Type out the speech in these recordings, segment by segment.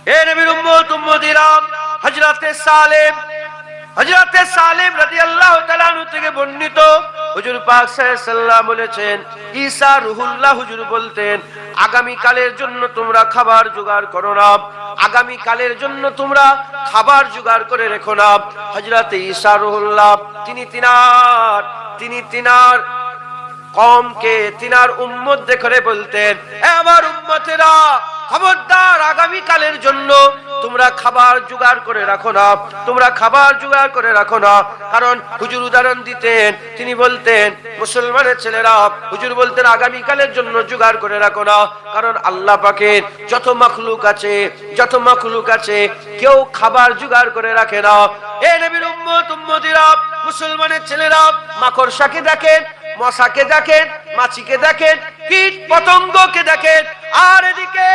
এ নবীর উম্মত উম্মতিরা, হযরতে সালেম রাদিয়াল্লাহু তাআলা আনহু থেকে বর্ণিত, হুজুর পাক সাল্লাল্লাহু আলাইহি ওয়াসাল্লাম বলেছেন, ঈসা রুহুল্লাহ হুজুর বলতেন, আগামী কালের জন্য তোমরা খাবার জোগাড় করো না, আগামী কালের জন্য তোমরা খাবার জোগাড় করে রেখো না। হযরতে ঈসা রুহুল্লাহ তিনি তিনার কওমকে, তিনার উম্মতদের করে বলতেন, এ আমার উম্মতেরা, খবরদার আগামী কালের জন্য তোমরা খাবার জোগাড় করে রাখো না, তোমরা খাবার জোগাড় করে রাখো না। কারণ হুজুর উদাহরণ দিতেন, তিনি বলতেন, মুসলমানের ছেলেরা, হুজুর বলতেন আগামী কালের জন্য জোগাড় করে রাখো না, কারণ আল্লাহ পাকের যত মাখলুক আছে কেউ খাবার জোগাড় করে রাখে না। এ নবীর উম্মত উম্মতিরা, মুসলমানের ছেলেরা, মাকড়সাকে দেখেন, মশাকে দেখেন, মাছিকে দেখেন, কীট পতঙ্গকে দেখেন, আর এদিকে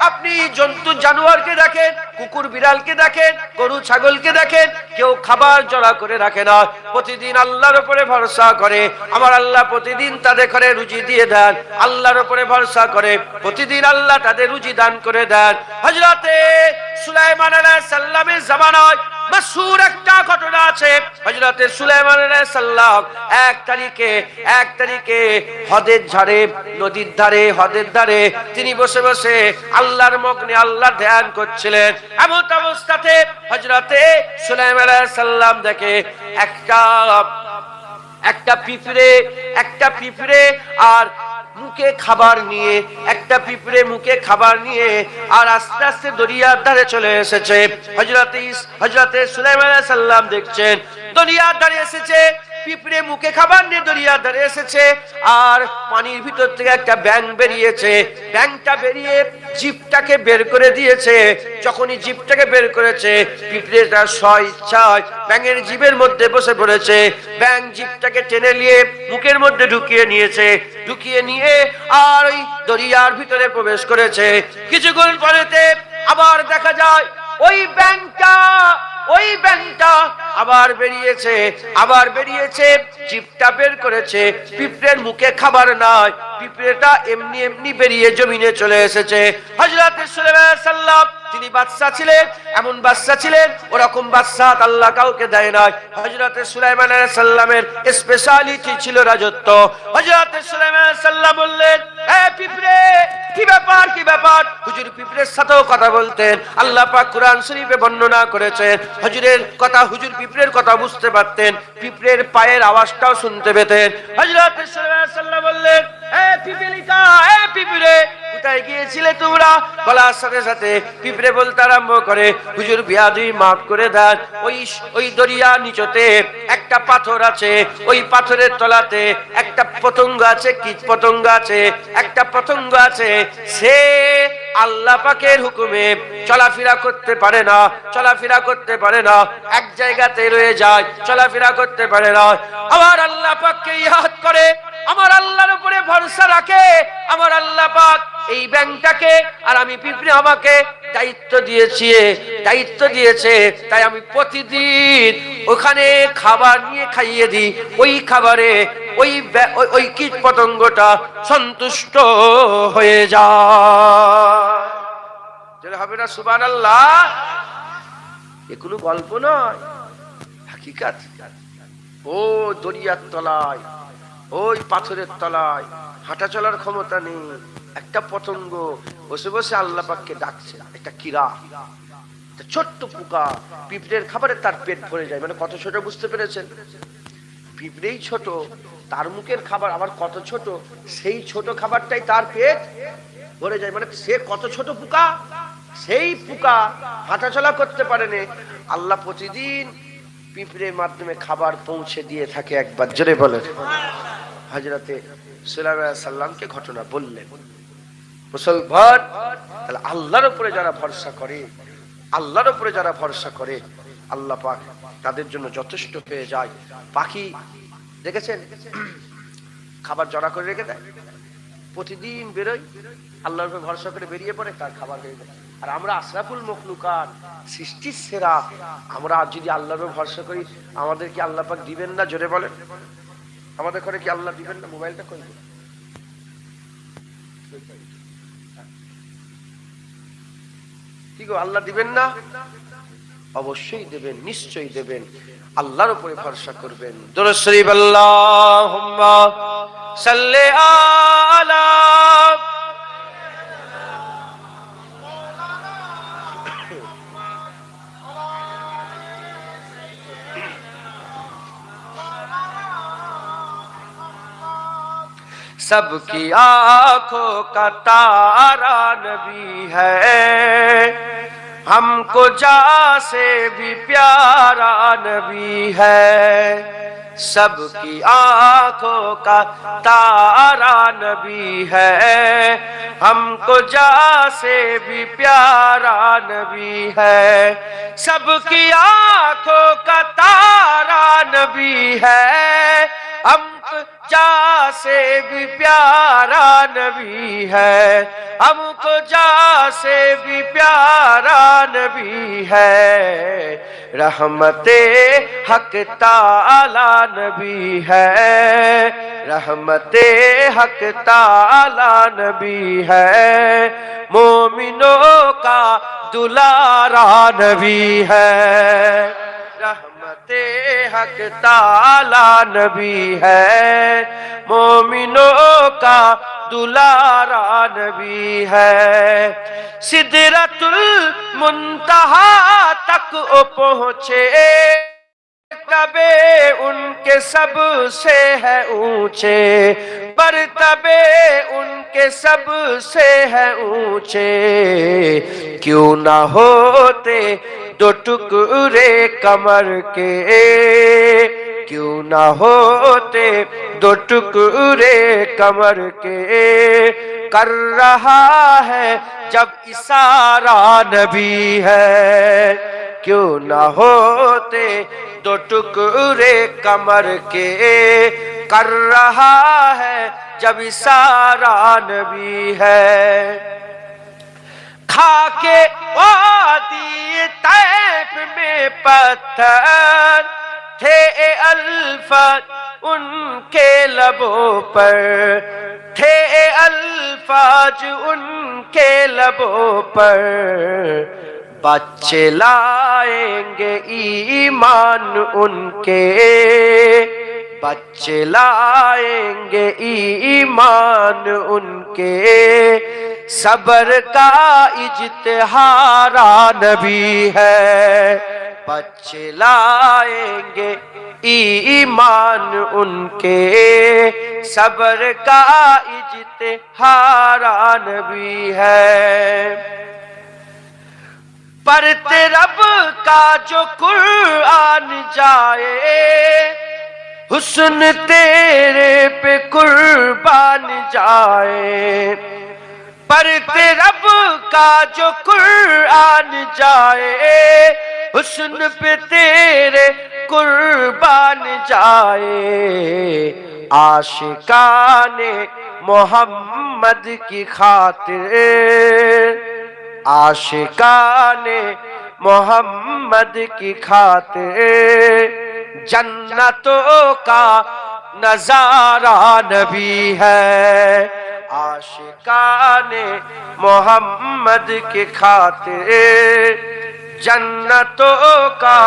আপনি জন্তু জানোয়ারকে দেখেন, কুকুর বিড়ালকে দেখেন, গরু ছাগলকে দেখেন, কেউ খাবার জড়া করে রাখে না। প্রতিদিন আল্লাহর উপরে ভরসা করে, আমার আল্লাহ প্রতিদিন তাদের ঘরে রুজি দিয়ে দেন। আল্লাহর উপরে ভরসা করে, প্রতিদিন আল্লাহ তাদের রুজি দান করে দেন। হযরতে সুলাইমান আলাইহিস সালামের জামানায় মাশহুর একটা ঘটনা আছে। হযরতে সুলাইমান আলাইহিস সালাম এক তারিখে নদীর ধারে তিনি বসে বসে আল্লাহর মগ্নে আল্লাহর ধ্যান করছিলেন। এমন অবস্থাতে হযরতে সুলাইমান আলাইহিস সালাম দেখে একটা পিঁপড়ে আর মুখে খাবার নিয়ে আর আস্তে আস্তে দরিয়ার ধারে চলে এসেছে। হযরতে সুলাইমান আলাইহিস সালাম দেখছেন দরিয়ার ধারে এসেছে, পিঁপড়ে মুখে খাবার নিয়ে দরিয়ার ধারে এসেছে, আর পানির ভিতর থেকে একটা ব্যাঙ বেরিয়েছে। ব্যাঙটা বেরিয়ে জিভটাকে বের করে দিয়েছে। যখনই জিভটাকে বের করেছে, পিঁপড়েটা স্বেচ্ছায় ব্যাঙের জিভের মধ্যে বসে পড়েছে। ব্যাঙ জিভটাকে টেনে নিয়ে মুখের মধ্যে ঢুকিয়ে নিয়ে আর ওই দরিয়ার ভিতরে প্রবেশ করেছে। কিছুক্ষণ পরেতে আবার দেখা যায় ওই ব্যাঙটা আবার বেরিয়েছে, জিভটা বের করেছে। পিঁপড়ের মুখে খাবার নাই, পিঁপড়েটা এমনি বেরিয়ে জমিনে চলে এসেছে। হযরত সুলাইমান আলাইহিস সালাম তিনি বাদশা ছিলেন, এমন বাদশা ছিলেন, ওরকম বাদশা আল্লাহ কাউকে দেয় নাই। হযরত সুলাইমান আলাইহিস সালামের স্পেশালিটি ছিল রাজত্ব। হযরত সুলাইমান আলাইহিস সালাম বললেন, এ পিঁপড়ে, কি ব্যাপার? হুজুর পিঁপড়ের সাথেও কথা বলতেন। আল্লাহ পাক কুরআন শরীফে বর্ণনা করেছেন, হুজুর পিঁপড়ের কথা বুঝতে পারতেন, পিঁপড়ের পায়ের আওয়াজটাও শুনতে পেতেন। হযরত সুলাইমান আলাইহিস সালাম বললেন, এ পিঁপড়ে, কোথায় গিয়েছিলে তোমরা? বলার সাথে সাথে পিঁপড়ে বলতে আরম্ভ করে, হুজুর বিয়াদবি মাফ করে দেন, ওই দরিয়া নিচতে একটা পাথর আছে, ওই পাথরের তলাতে একটা পতঙ্গ আছে, কীট পতঙ্গ আছে, একটা পতঙ্গ আছে, সে আল্লাহ পাকের হুকুমে চলাফেরা করতে পারে না, এক জায়গাতে রয়ে যায়, চলাফেরা করতে পারে না। আবার আল্লাহ পাককে ইয়াদ করে, আমার আল্লাহর উপরে ভরসা রাখে, আমার আল্লাহ পাক এই ব্যাঙটাকে আর আমি পিঁপড়ে আমাকে দায়িত্ব দিয়েছে, তাই আমি প্রতিদিন ওখানে খাবার নিয়ে খাইয়ে দিই। ওই খাবারে ওই কীট পতঙ্গটা সন্তুষ্ট হয়ে যায়। হবে না সুবহানাল্লাহ? এ কোনো গল্প নয়, হাকিকাত। ও দরিয়ার তলায়, ওই পাথরের তলায় হাঁটা চলার ক্ষমতা নেই, একটা পতঙ্গ বসে বসে আল্লাহ পাককে ডাকছে। একটা কিরা, একটা ছোট্ট পোকা, পিঁপড়ের খাবারে তার পেট ভরে যায়। মানে কত ছোট, বুঝতে পেরেছেন? পিঁপড়েই ছোট, তার মুখের খাবার আবার কত ছোট, সেই ছোট খাবারটাই তার পেট ভরে যায়। মানে সে কত ছোট পোকা, সেই পোকা হাঁটা চলা করতে পারেনি, আল্লাহ প্রতিদিন পিঁপড়ের মাধ্যমে খাবার পৌঁছে দিয়ে থাকে। একবার জোরে বলেন। হযরতে সুলাইমান আলাইহিস সালামকে ঘটনা বললেন। মুসলমান, তাহলে আল্লাহর উপরে যারা ভরসা করে, আল্লাহ পাক তাদের জন্য যথেষ্ট হয়ে যায়। পাখি দেখেছেন, খাবার জড়া করে রেখে দেয়, প্রতিদিন বেরোয়, আল্লাহর উপরে ভরসা করে বেরিয়ে পড়ে, তার খাবার হয়ে যায়। আর আমরা আশরাফুল মখলুকাত, সৃষ্টির সেরা, আমরা যদি আল্লাহর উপরে ভরসা করি, আমাদের কি আল্লাহ পাক দিবেন না? জোরে বলেন। আমাদের ঘরে কি আল্লাহ দিবেন না? মোবাইলটা কই? কি গো, আল্লাহ দিবেন না? অবশ্যই দেবেন, নিশ্চয়ই দেবেন। আল্লাহর উপরে ভরসা করবেন। দুরূদ শরীফ আল্লাহুম্মা সাল্লি আলা सबकी आंखों का तारा नबी है, हमको जा से भी प्यारा नबी है। सबकी आंखों का तारा नबी है, हमको जा से भी प्यारा नबी है। सबकी आंखों का तारा नबी है, हमको जा से भी प्यारा नबी है। हमको जा से भी प्यारा नबी है। रहमते हक ताला नबी है, रहमते हक ताला नबी है। मोमिनों का दुलारा नबी है, रहमते हक ताला नबी है। मोमिनों का दुलारा नबी है। सिदरतुल मुंतहा तक ओ पहुँचे, तबे उनके सबसे है ऊंचे, मर्तबे उनके सबसे है ऊंचे। क्यों ना होते दो टुकड़े कमर के, क्यों ना होते दो टुकड़े कमर के। कर रहा है जब इशारा नबी है, क्यों ना होते दो टुकड़े कमर के। कर रहा है जब इशारा नबी है। खाके वादी तैफ में पत्थर थे अल्फाज उनके लबों पर, थे अल्फाज उनके लबों पर। बच्चे लाएंगे ईमान उनके, बच्चे लाएंगे ईमान उनके। सबर का इज्तिहारा नबी है, बच्चे लाएंगे ईमान उनके। सबर का इज्तिहारा नबी है। पढ़ते रब का जो कुरान जाए, हुस्न तेरे पे कुर्बान जाए। पढ़ते रब का जो कुरान जाए, हुस्न पे तेरे कुर्बान जाए। आशिकाने मोहम्मद की खातिर, आशिकाने मोहम्मद की खातिर। जन्नतों का नजारा नबी है, आशिकाने मोहम्मद की खातिर। जन्नतों का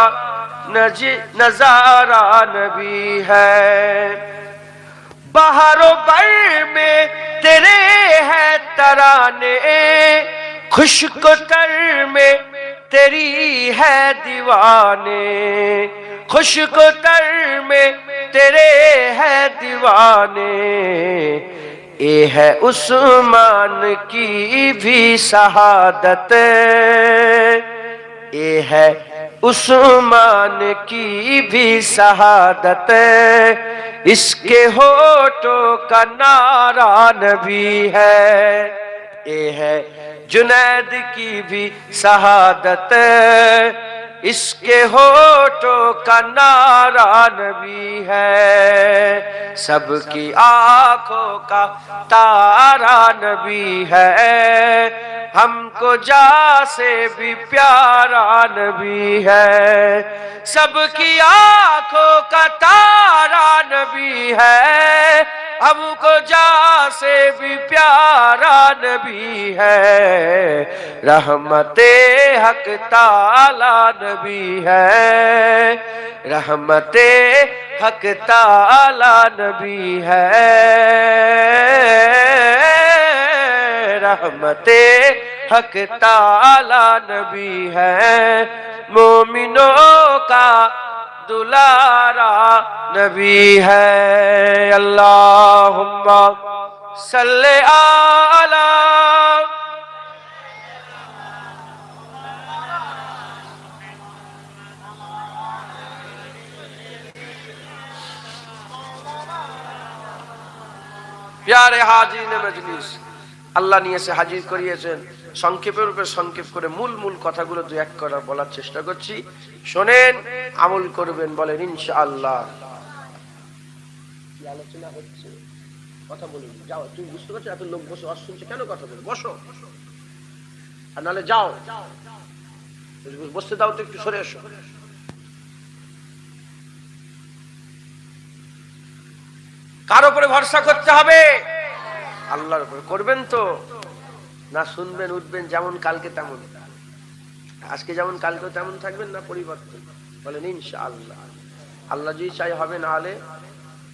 नजारा नबी है। बहारों बर में तेरे है तराने, खुश्क तर में तेरी है दीवाने। खुश्क तर में तेरे है दीवाने। ये है उस्मान की भी शहादत, ये है उस्मान की भी शहादत। इसके होठों का नारा नबी है। ये है जुनैद की भी शहादत, इसके होठों का नारा नबी है। सबकी आंखों का तारा नबी है, हमको जा से भी प्यारा नबी है, सबकी आंखों का तारा नबी है, हमको जा से भी प्यारा नबी है, रहमते हक ताला नबी है, रहमते हक ताला नबी है, रहमते हक ताला नबी है, मोमिनों का दुलारा नबी है। अल्लाहुम्मा सल्ले आला प्यारे हाजिर मजलिस, আল্লাহ নিয়ে এসে হাজির করিয়েছেন। সংক্ষেপের উপর সংক্ষেপ করে মূল মূল কথাগুলো দু এক করার বলার চেষ্টা করছি, শোনেন, আমল করবেন, বলেন ইনশাআল্লাহ। কি আলোচনা হচ্ছে? কথা বলুন, যাও। তুমি বুঝতে পারছো এত লোক বসে শুনছে কেন? কথা বলো, বসো, আর নাহলে যাও, বসতে দাও তো, একটু সরে এসো। কার উপরে ভরসা করতে হবে? আল্লাহর উপরে। করবেন তো না? শুনবেন, উঠবেন, যেমন কালকে তেমন, আজকে যেমন কালকে তেমন থাকবেন, না পরিবর্তন? বলেন ইনশাআল্লাহ। আল্লাহ যদি চাই হবে, না হলে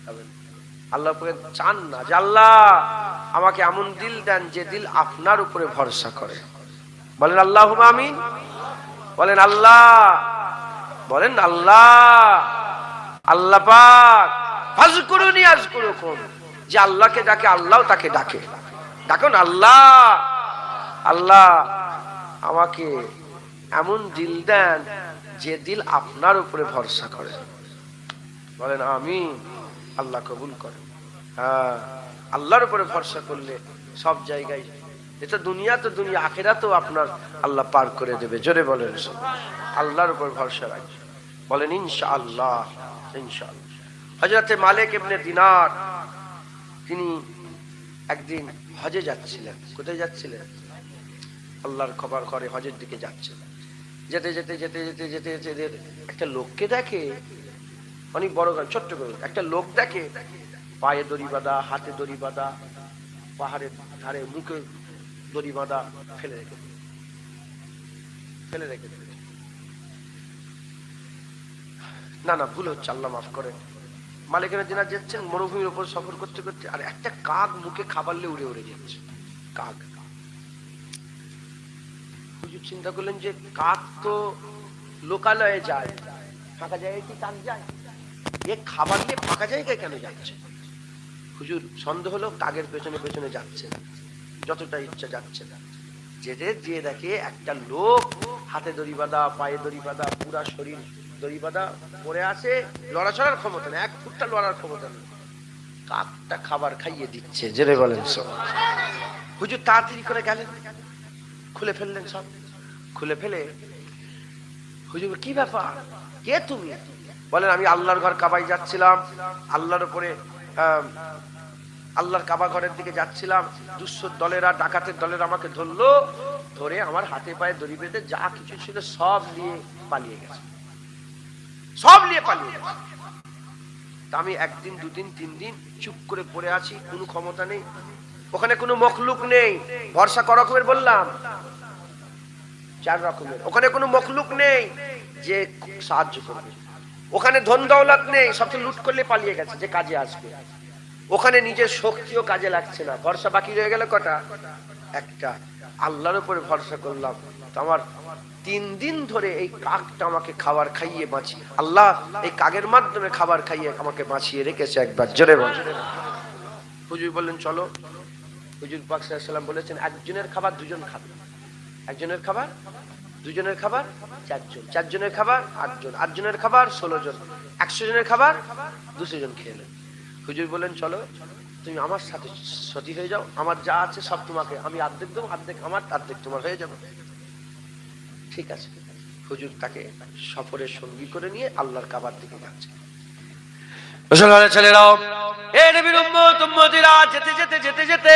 হবে না। আল্লাহ উপরে চান না যে আল্লাহ আমাকে এমন দিল দেন যে দিল আপনার উপরে ভরসা করে। বলেন আল্লাহুম্মা আমিন। বলেন আল্লাহ, বলেন আল্লাহ। আল্লাহ পাক ফাজকুরুনি আযকুরুকুম, যে আল্লাহকে ডাকে আল্লাহও তাকে ডাকে। ডাকুন আল্লাহ, আল্লাহ আমাকে এমন দিল দেন যে দিল আপনার উপরে ভরসা করে। বলেন আমিন। আল্লাহ কবুল করেন। হ্যাঁ, আল্লাহর উপরে ভরসা করলে সব জায়গায়, এটা দুনিয়া তো দুনিয়া, আখিরাতেও আপনার আল্লাহ পার করে দেবে। জোরে বলেন আল্লাহর উপর ভরসা রাখবেন। বলেন ইনশাআল্লাহ, ইনশাআল্লাহ। হযরতে মালিক ইবনে দিনার, তিনি একদিন হজে যাচ্ছিলেন। কোথায় যাচ্ছিলেন? আল্লাহর খবর করে হজের দিকে যাচ্ছিলেন। যেতে যেতে যেতে যেতে যেতে যেতে একটা লোককে দেখে, অনেক বড় গান, ছোট্ট করে একটা লোক দেখে, পায়ে দড়ি বাঁধা, হাতে দড়ি বাঁধা, পাহাড়ের ধারে মুখে দড়ি বাঁধা, ফেলে রেখে না না, ভুল হচ্ছে, আল্লাহ মাফ করে। মালিক ইবনে দিনার যাচ্ছেন মরুভূমির উপর সফর করতে করতে, আর একটা কাক মুখে খাবার নিয়ে উড়ে উড়ে যাচ্ছে। কাক, হুজুর চিন্তা করলেন যে কাক তো লোকালয়ে যায়, ফাঁকা জায়গায় কি কাক যায়? এ খাবার নিয়ে ফাঁকা জায়গায় কেন যাচ্ছে? হুজুর সন্দেহ হলো, কাকের পেছনে পেছনে যাচ্ছে, যতটা ইচ্ছা যাচ্ছে না। যেতে গিয়ে দেখে একটা লোক হাতে দড়ি বাঁধা, পায়ে দড়ি বাঁধা, পুরা শরীর দড়ি বাঁধা পড়ে আছে, লড়াচড়ার ক্ষমতা নেই, এক ফুটটা লড়ার ক্ষমতা নেই। কাকটা খাবার খাইয়ে দিচ্ছে। জেরে বলেন সব। হুজুর তাড়াতাড়ি করে গেলেন, খুলে ফেললেন, সব খুলে ফেলে হুজুর কি ব্যাপার, কে তুমি? বলেন আমি আল্লাহর ঘর কাবায় যাচ্ছিলাম, আল্লাহর উপরে আল্লাহর কাবা ঘরের দিকে যাচ্ছিলাম, দুঃসর দলেরা, ডাকাতের দলেরা আমাকে ধরলো, ধরে আমার হাতে পায়ে দড়ি বেঁধে যা কিছু ছিল সব নিয়ে পালিয়ে গেছে, সব নিয়ে পালিয়ে গেছে। আমি একদিন, দুদিন, 3 দিন চুপ করে পড়ে আছি, কোনো ক্ষমতা নেই, ওখানে কোনো মখলুক নেই। ভরসা ক রকমের বললাম? 4 রকমের। ওখানে কোনো মখলুক নেই যে সাহায্য করবে, ওখানে ধন দৌলত নেই, সব লুট করলে পালিয়ে গেছে যে কাজে আসবে, ওখানে নিজের শক্তিও কাজে লাগছে না। ভরসা বাকি রয়ে গেল কটা? একটা। আল্লাহর উপরে ভরসা করলাম, তো আমার 3 দিন ধরে এই কাকটা আমাকে খাবার খাইয়ে বাঁচিয়ে, আল্লাহ এই কাকের মাধ্যমে খাবার খাইয়ে আমাকে বাঁচিয়ে রেখেছে। একবার জোরে বলেন। হুজুর বললেন চলো। হুজুর পাক সাল্লাল্লাহু আলাইহি ওয়াসাল্লাম বলেছেন একজনের খাবার 2 জন খাবে, একজনের খাবার 2 জনের খাবার 4 জন, 4 জনের খাবার 8 জন, 8 জনের খাবার 16 জন, 100 জনের খাবার 200 জন খেলেন। হুজুর বললেন চলো তুমি আমার সাথে সাথী হয়ে যাও, আমার যা আছে সব তোমাকে, আমি অর্ধেক দেবো, অর্ধেক আমার, অর্ধেক তোমার হয়ে যাবে। ঠিক আছে। হুজুর তাকে সফরের সঙ্গী করে নিয়ে আল্লাহর কাবার দিকে যাচ্ছে। মুসলমানের ছেলেরাও, এ নবীর উম্মত উম্মতিরা, যেতে যেতে যেতে যেতে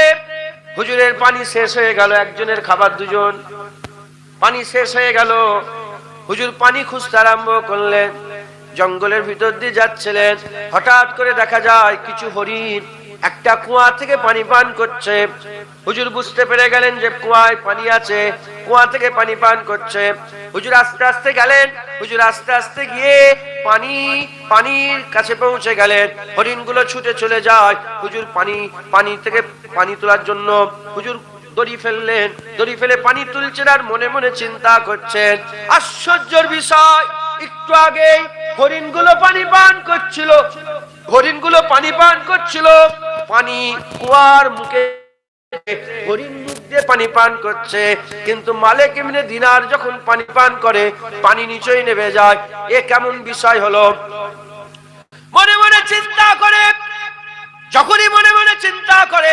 হুজুরের পানি শেষ হয়ে গেল, একজনের খাবার দুজন, পানি শেষ হয়ে গেল। হুজুর পানি খুঁজতে আরম্ভ করলেন, জঙ্গলের ভিতর দিয়ে যাচ্ছিলেন, হঠাৎ করে দেখা যায় কিছু হরিণ একটা কুয়া থেকে পানি পান করছে। হুজুর বুঝতে পেরে গেলেন যে কুয়ায় পানি আছে, কুয়া থেকে পানি পান করছে। হুজুর আস্তে আস্তে গেলেন, হুজুর আস্তে আস্তে গিয়ে পানির কাছে পৌঁছে গেলেন। হরিণগুলো ছুটে চলে যায়। হুজুর পানি থেকে পানি তোলার জন্য হুজুর দড়ি ফেললেন, দড়ি ফেলে পানি তুলছেন আর মনে মনে চিন্তা করছেন। আশ্চর্যের বিষয়, একটু আগে হরিণগুলো পানি পান করছিল, হরিণগুলো পানি পান করছিল, পানি কুয়ার মুখে হরিণ মুখ দিয়ে পানি পান করছে, কিন্তু মালিক ইবনে দিনার যখন পানি পান করে পানি নিচেই নেমে যায়। এ কেমন বিষয় হলো? মনে মনে চিন্তা করে, যখনই মনে মনে চিন্তা করে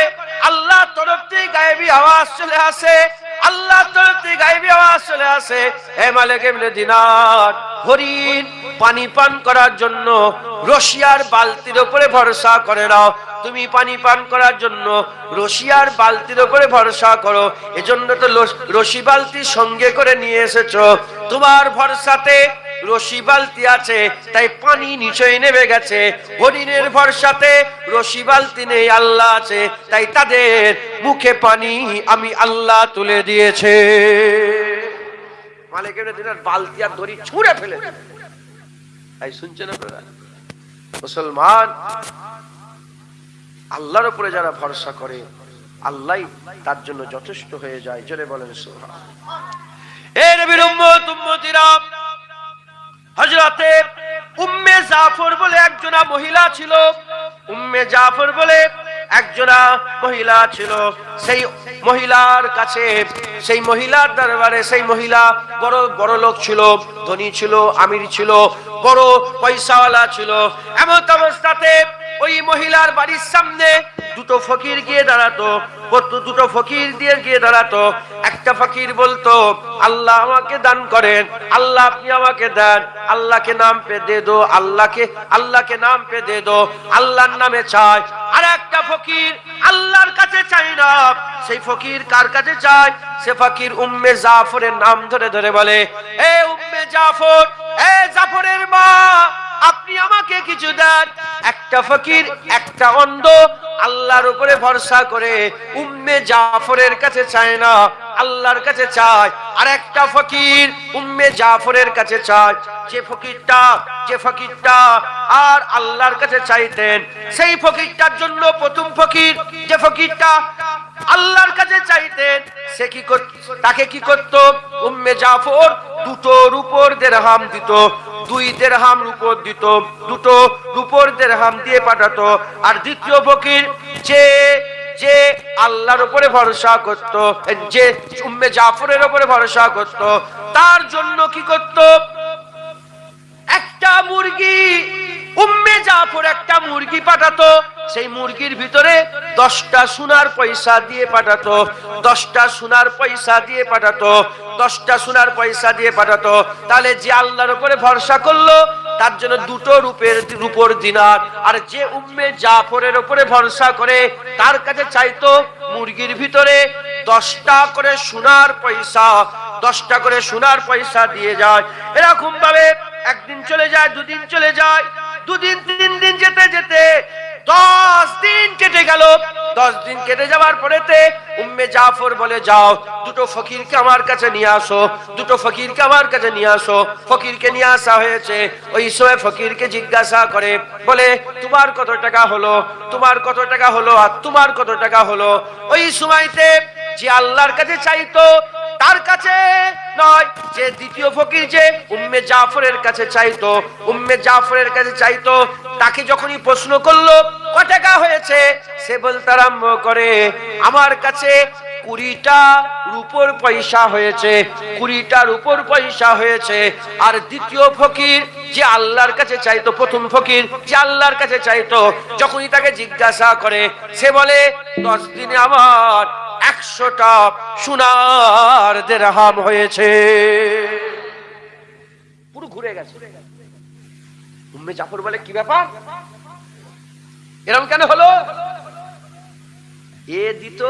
আল্লাহ তরফ থেকে গায়েবী আওয়াজ চলে আসে, আল্লাহ তরফ থেকে গায়েবী আওয়াজ চলে আসে, হে মালিক ইবনে দিনার, হরিণ পানি পান করার জন্য রশিয়ার বালতির উপরে ভরসা করে নাও। তুমি পানি পান করার জন্য রশিয়ার বালতির উপরে ভরসা করো, এজন্য তো রশি বালতি সঙ্গে করে নিয়ে এসেছো। তোমার ভরসাতে রশি বালতি আছে, তাই পানি নিচে নেমে গেছে। হরিণের ভরসাতে রশি বালতি নেই, আল্লাহ আছে, তাই তাদের মুখে পানি আমি আল্লাহ তুলে দিয়েছে। মালিকের দিনের বালতি আর দড়ি ছুঁড়ে ফেলে। তাই শুনছেন আপনারা মুসলমান, আল্লাহর উপরে যারা ভরসা করে আল্লাহ তার জন্য যথেষ্ট হয়ে যায়। জোরে বলেন সুবহানাল্লাহ। এ নবীর উম্মত উম্মতিরা, হযরতে উম্মে জাফর বলে একজনা মহিলা ছিল, উম্মে জাফর বলে একজনা মহিলা ছিল। সেই মহিলার কাছে, সেই মহিলার দরবারে, সেই মহিলা বড় বড় লোক ছিল, ধনী ছিল, আমির ছিল, বড় পয়সাওয়ালা ছিল। এমন অবস্থাতে ওই মহিলার বাড়ির সামনে দুটো ফকির গিয়ে দাঁড়াতো, দুটো ফকির দিয়ে গিয়ে দাঁড়াতো। একটা ফকির বলতো, আল্লাহ আমাকে দান করেন, আল্লাহ আপনি আমাকে দেন, আল্লাহকে নাম পে দে দো, আল্লাহকে নাম পে দে দো, আল্লাহর নামে চায়। আর একটা ফকির আল্লাহর কাছে চায় না। সেই ফকির কার কাছে চায়? সে ফকির উম্মে জাফরের নাম ধরে ধরে বলে, এ উম্মে জাফর, এ জাফরের মা, আপনি আমাকে কিছু দেন। একটা ফকির, একটা অন্ধ আল্লাহর উপরে ভরসা করে উম্মে জাফরের কাছে চায় না, আল্লাহর কাছে চায়। আর একটা ফকির উম্মে জাফরের কাছে চায়। যে ফকিরটা আর আল্লাহর কাছে চাইতেন, সেই ফকিরটার জন্য প্রথম ফকির যে ফকিরটা আল্লাহর কাছে চাইতেন, সে কি করত? তাকে কি করত? উম্মে জাফর দুটো রূপোর দিরহাম দিত, 2 দিরহাম রূপোর দিত, দুটো রূপোর দিরহাম দিয়ে পাঠাতো। আর দ্বিতীয় ফকির যে আল্লাহর উপরে ভরসা করত, যে উম্মে জাফরের উপরে ভরসা করত, তার জন্য কি করত? একটা মুরগি, উম্মে জাফর একটা মুরগি পাঠাতো, সেই মুরগির ভিতরে 10টা সোনার পয়সা দিয়ে পাঠাতো, 10টা সোনার পয়সা দিয়ে পাঠাতো, 10টা সোনার পয়সা দিয়ে পাঠাতো। তাহলে যে আল্লাহর উপরে ভরসা করলো তার জন্য দুটো রূপোর দিনার। আর যে উম্মে জাফরের উপরে ভরসা করে তার কাছে চাইতো মুরগির ভিতরে 10টা করে সোনার পয়সা, 10টা করে সোনার পয়সা দিয়ে যায়। এরকম ভাবে একদিন চলে যায়, দুদিন চলে যায়, 2 দিন 3 দিন যেতে যেতে 10 দিন কেটে গেল। 10 দিন কেটে যাওয়ার পরেতে উম্মে জাফর বলে, যাও দুটো ফকিরকে আমার কাছে নিয়ে আসো, দুটো ফকিরকে আমার কাছে নিয়ে আসো। ফকিরকে নিয়ে আসা হয়েছে। ওই সময় ফকিরকে জিজ্ঞাসা করে, বলে তোমার কত টাকা হলো, তোমার কত টাকা হলো, আর তোমার কত টাকা হলো। ওই সময়তে যে আল্লাহর কাছে চাইতো তার কাছে নয়, যে দ্বিতীয় ফকির যে উম্মে জাফরের কাছে চাইতো, উম্মে জাফরের কাছে চাইতো, তাকে যখনই প্রশ্ন করলো কত টাকা হয়েছে, সে বলতে আরম্ভ করে, আমার কাছে 20টা রূপোর পয়সা হয়েছে, 20টা রূপোর পয়সা হয়েছে। আর দ্বিতীয় ফকির যে আল্লাহর কাছে চাইতো, প্রথম ফকির যে আল্লাহর কাছে চাইতো, যখনই তাকে জিজ্ঞাসা করে সে বলে, 10 দিনে আমার 100টা সোনার দিরহাম হয়েছে। পুরো ঘুরে গেছে। উম্মে জাফর বলে, কি ব্যাপার, এরকম কেন হলো? এ দিত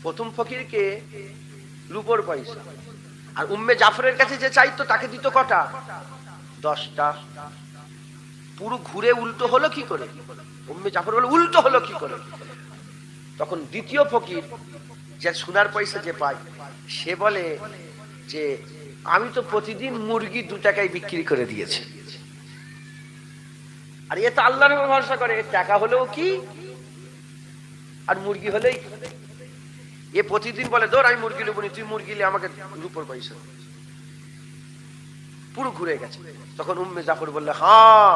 প্রথম ফকিরকে রূপোর পয়সা, আর উম্মে জাফরের কাছে যে চাইতো তাকে দিত কটা? 10টা। পুরো ঘুরে উল্টো হলো কি করে? উম্মে জাফর বলে উল্টো হলো কি করে? তখন দ্বিতীয় ফকির যে সোনার পয়সা যে পায়, সে বলে যে আমি তো প্রতিদিন মুরগি 2 টাকায় বিক্রি করে দিয়েছি, আর এ তো আল্লাহর উপর ভরসা করে, টাকা হলেও কি আর মুরগি হলেই। এ প্রতিদিন বলে ধর আমি মুরগি নেবো, তুই মুরগি নিয়ে আমাকে রূপোর পয়সা। পুরো ঘুরে গেছে। তখন উম্মে জাফর বললে, হ্যাঁ,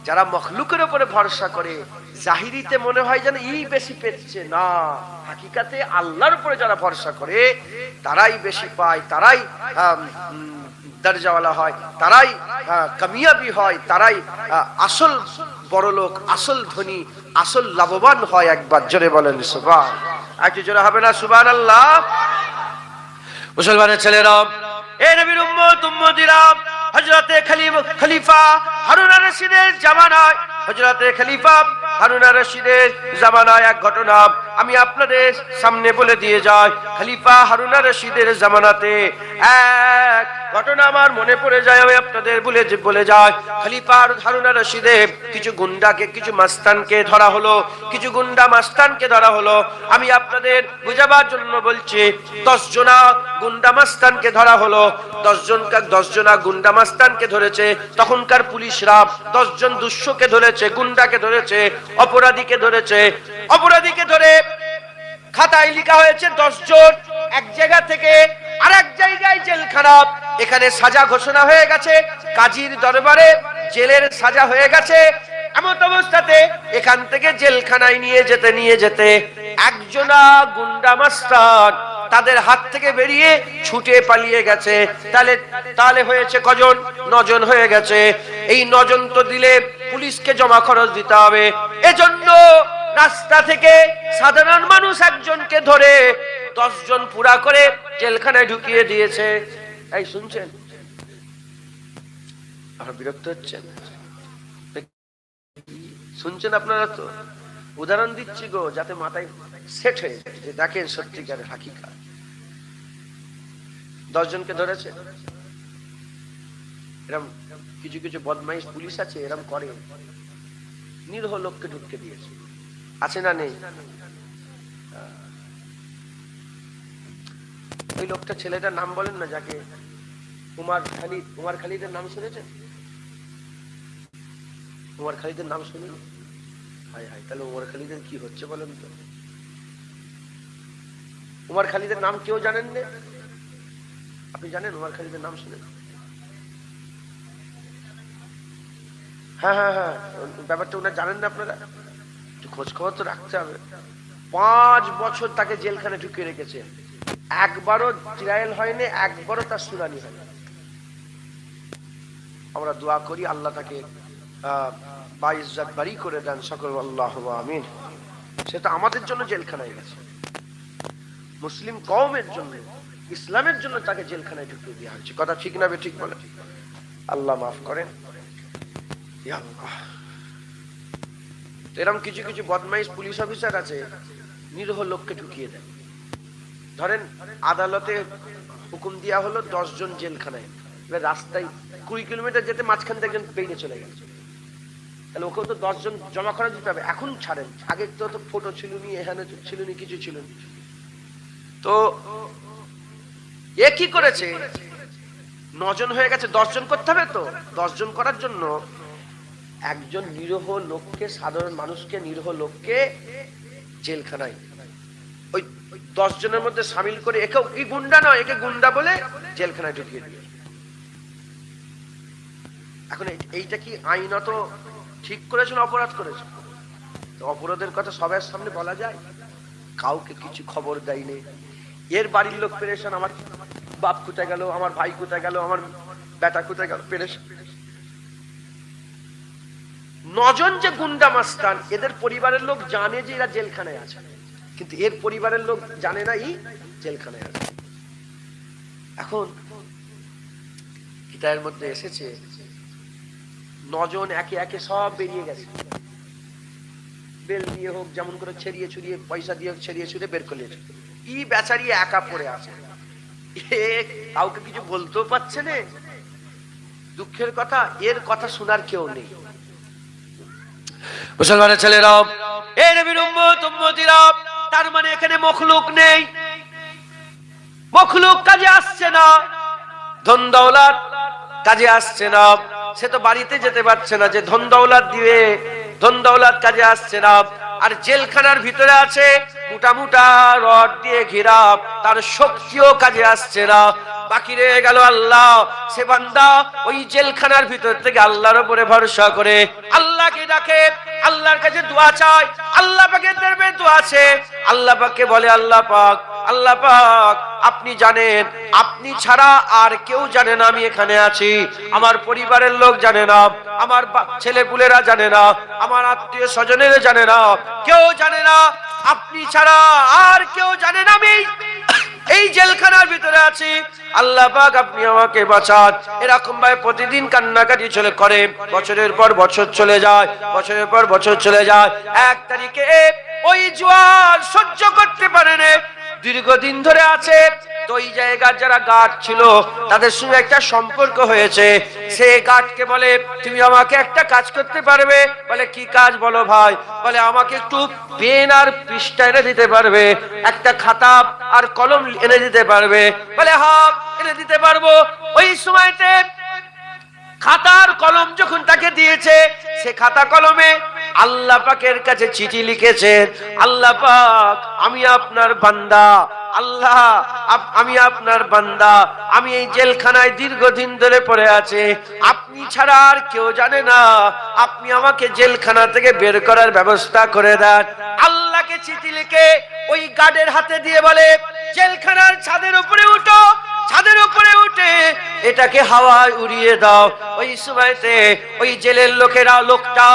যারা মখলুকের উপরে ভরসা করে জাহিরিতে মনে হয় যেন ই বেশি পেচ্ছে, না, হাকিকাতে আল্লাহর উপরে যারা ভরসা করে তারাই বেশি পায়, তারাই দরজাওয়ালা হয়, তারাই কামিয়াবি হয়, তারাই আসল বড় লোক, আসল ধনী, আসল লাভবান হয়। একবার জোরে বলেন সুবহান। একটু জোরে হবে না সুবহানাল্লাহ? মুসলমানের ছেলেরা, এ নবীর উম্মত উম্মতিরা, হযরতে খলিফা হারুন আর-রশিদের জামানায়, হযরতে খলিফা হারুন আর-রশিদের জামানায় এক ঘটনা আমি আপনাদের সামনে বলে দিয়ে যাই। খলিফা হারুন আর-রশিদের জামানাতে এক ঘটনা আমার মনে পড়ে যায়, আমি আপনাদের বলে যাই। খলিফা হারুন আর-রশিদের কিছু গুন্ডাকে, কিছু মাস্তানকে ধরা হলো, কিছু গুন্ডা মাস্তানকে ধরা হলো। আমি আপনাদের বুঝাবার জন্য বলছি, 10 জনা গুন্ডা মাস্তানকে ধরা হলো। 10 জনা গুন্ডা মাস্তানকে ধরেছে। তখনকার পুলিশরা 10 জন দুঃস্বকে ধরেছে, গুন্ডাকে ধরেছে, অপরাধীকে ধরেছে। অপরাধীকে ধরে খাতায় লেখা হয়েছে 10 জন এক জায়গা থেকে আরেক জায়গায় জেলখানা। এখানে সাজা ঘোষণা হয়ে গেছে, কাজীর দরবারে জেলের সাজা হয়ে গেছে। এমন অবস্থাতে এখান থেকে জেলখানায় নিয়ে যেতে একজনা গুন্ডা মাস্টার তাদের হাত থেকে বেরিয়ে ছুটে পালিয়ে গেছে। তাহলে হয়েছে কজন? 9 জন হয়ে গেছে। এই 9 জন তো দিলে পুলিশকে জমা খরচ দিতে হবে, এজন্য রাস্তা থেকে সাধারণ মানুষ একজনকে ধরে 10 জন পুরা করে জেলখানায় ঢুকিয়ে দিয়েছে। এই শুনছেন? আপনারা বিরক্ত হচ্ছেন? শুনছেন আপনারা তো? উদাহরণ দিচ্ছি গো, যাতে মাথায় সেট হয়ে যায় যে দেখেন সত্যিকারের হাকিকা। 10 জনকে ধরেছে। এরকম কিছু কিছু বদমাইশ পুলিশ আছে, এরকম করে, নিরহ লোককে ঢুকতে দিয়েছে। আছে না নেই? ওই লোকটা, ছেলেটার নাম বলেন না, যাকে উমার খালিদের নাম শুনেছেন? উমার খালিদের নাম শুনি? হায় হায়, তাহলে উমার খালিদের কি হচ্ছে বলেন তো? উমার খালিদের নাম কেউ জানেন না? আপনি জানেন উমার খালিদের নাম শুনেন? হ্যাঁ হ্যাঁ হ্যাঁ, ব্যাপারটা ওনারা জানেন না আপনারা? একটু খোঁজ খবর তো রাখতে হবে। 5 বছর তাকে জেলখানে ঢুকিয়ে রেখেছে, একবারও ট্রায়াল হয়নি, একবারও তার শুনানি হয়নি। আমরা দোয়া করি আল্লাহ তাকে বাইজ্জত বাড়ি করে দেন, সকল আল্লাহুম্মা আমিন। সেটা আমাদের জন্য জেলখানায় গেছে, মুসলিম কওমের জন্য, ইসলামের জন্য তাকে জেলখানায় ঢুকিয়ে দেওয়া হয়েছে। কথা ঠিক না? ঠিক বলে? আল্লাহ মাফ করেন। এরকম কিছু কিছু বদমাইশ পুলিশ অফিসার আছে, নিরীহ লোককে ঢুকিয়ে দেয়। ধরেন আদালতে হুকুম দেওয়া হলো 10 জন জেলখানায়, এবার রাস্তায় 20 কিলোমিটার যেতে মাঝখান থেকে একজন বেরিয়ে চলে গেছে, তাহলে ওকেও তো 10 জন জমা করা দিতে হবে। এখন ছাড়েন, আগে তো ফটো ছিল নি, এখানে ছিল নি, কিছু ছিল না। তো এ কি করেছে? 9 জন হয়ে গেছে, 10 জন করতে হবে। তো 10 জন করার জন্য একজন নিরীহ লোককে, সাধারণ মানুষকে, নিরীহ লোককে জেলখানায় ওই 10 জনের মধ্যে সামিল করে, একে কি গুন্ডা নয়, একে গুন্ডা বলে জেলখানায় ঢুকিয়ে দিয়ে। এখন এইটা কি আইনত ঠিক করেছেন, অপরাধ করেছে? তো অপরাধের কথা সবার সামনে বলা যায়? কাউকে কিছু খবর দেয়নি। এর বাড়ির লোক পেরেশান, আমার বাপ কোথায় গেল, আমার ভাই কোথায় গেল, আমার বেটা কোথায় গেল, পেরেশান। 9 জন যে গুন্ডা মাস্তান, এদের পরিবারের লোক জানে যে এরা জেলখানায় আছে, কিন্তু এর পরিবারের লোক জানে না এই জেলখানায় আছে। এখন কিতাবের মধ্যে এসেছে 9 জন একে একে সব বেরিয়ে গেছে, বেল দিয়ে হোক, যেমন করে ছেড়িয়ে ছুড়িয়ে, পয়সা দিয়ে হোক, ছেড়িয়ে ছুড়ে বের করে নিয়েছে। ই বেচারি একা পড়ে আছে, কাউকে কিছু বলতেও পারছে না। দুঃখের কথা, এর কথা শোনার কেউ নেই। মুসলমানের ছেলেরা, এই নবীর উম্মত উম্মতিরা, তার মানে এখানে মখলুক নেই, মখলুক কাজে আসছে না, ধন দৌলত কাজে আসছে না। সে তো বাড়িতে যেতে পারছে না যে ধন দৌলত দিবে, ধন দৌলত কাজে আসছে না। আর জেলখানার ভিতরে আছে, মোটা মোটা রড দিয়ে ঘেরা, তার শক্তিও কাজে আসছে না। বাকি রয়ে গেল আল্লাহ। সে বান্দা ওই জেলখানার ভিতর থেকে আল্লাহর উপরে ভরসা করে আল্লাহকে ডাকে, আল্লাহর কাছে দোয়া চায়, আল্লাহ পাকের দরবারে দোয়া আছে। আল্লাহ পাককে বলে, আল্লাহ পাক, আল্লাহ পাক আপনি জানেন, আপনি ছাড়া আর কেউ জানে না আমি এখানে আছি। আমার পরিবারের লোক জানে না, আমার ছেলেপুলেরা জানে না, আমার আত্মীয় স্বজনেরা জানে না, কেউ জানে না। আপনি ছাড়া আর কেউ জানে না আমি এই জেলখানার ভিতরে আছি। আল্লাহ পাক আপনি আমাকে বাঁচান। এরকম ভাবে প্রতিদিন কান্নাকাটি চলে করে। বছরের পর বছর চলে যায়, বছরের পর বছর চলে যায়। এক তারিখে ওই জোয়ার সহ্য করতে পারে না, দীর্ঘদিন ধরে আছে। তো ওই জায়গার যারা গার্ড ছিল তাদের সঙ্গে একটা সম্পর্ক হয়েছে। সে গার্ডকে বলে, তুমি আমাকে একটা কাজ করতে পারবে? বলে, কি কাজ বলো ভাই? বলে, আমাকে একটু পেন আর পৃষ্ঠা এনে দিতে পারবে, একটা খাতা আর কলম এনে দিতে পারবে? বলে, হ্যাঁ এনে দিতে পারবো। ওই সময়তে খাতার কলম যখন তাকে দিয়েছে, সে খাতা কলমে আল্লাহ পাকের কাছে চিঠি লিখেছেন, আল্লাহ পাক আমি আপনার বান্দা, আল্লাহ আমি আপনার বান্দা, আমি এই জেলখানায় দীর্ঘদিন ধরে পড়ে আছি, আপনি ছাড়া আর কেউ জানে না, আপনি আমাকে জেলখানা থেকে বের করার ব্যবস্থা করে দেন। আল্লাহকে চিঠি লিখে ওই গার্ডের হাতে দিয়ে বলে, জেলখানার ছাদের উপরে উঠো, ছাদের উপরে উঠে এটাকে হাওয়ায় উড়িয়ে দাও। ওই সময়তে ওই জেলের লোকটা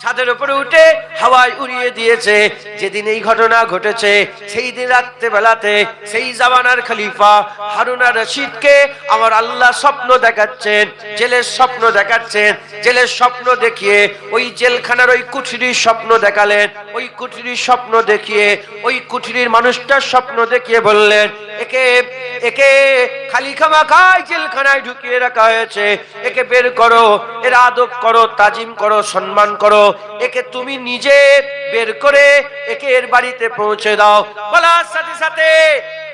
ছাদের উপরে উঠে হাওয়ায় উড়িয়ে দিয়েছে। যেদিন এই ঘটনা ঘটেছে সেই দিন রাত্রে বেলাতে সেই জামানার খলিফা হারুন আর রশিদকে আমার আল্লাহ স্বপ্ন দেখাচ্ছেন, জেলের স্বপ্ন দেখাচ্ছেন। জেলের স্বপ্ন দেখিয়ে ওই জেলখানার ওই কুঠরির স্বপ্ন দেখালেন। ওই কুঠরির স্বপ্ন দেখিয়ে ওই কুঠরির মানুষটার স্বপ্ন দেখিয়ে বললেন, একে একে খালি খামাখাই জেলখানায় ঢুকিয়ে রাখা হয়েছে, একে বের করো, এর আদব করো, তাজিম করো, সম্মান করো, একে তুমি নিজে বের করে একে এর বাড়িতে পৌঁছে দাও। বলার সাথে সাথে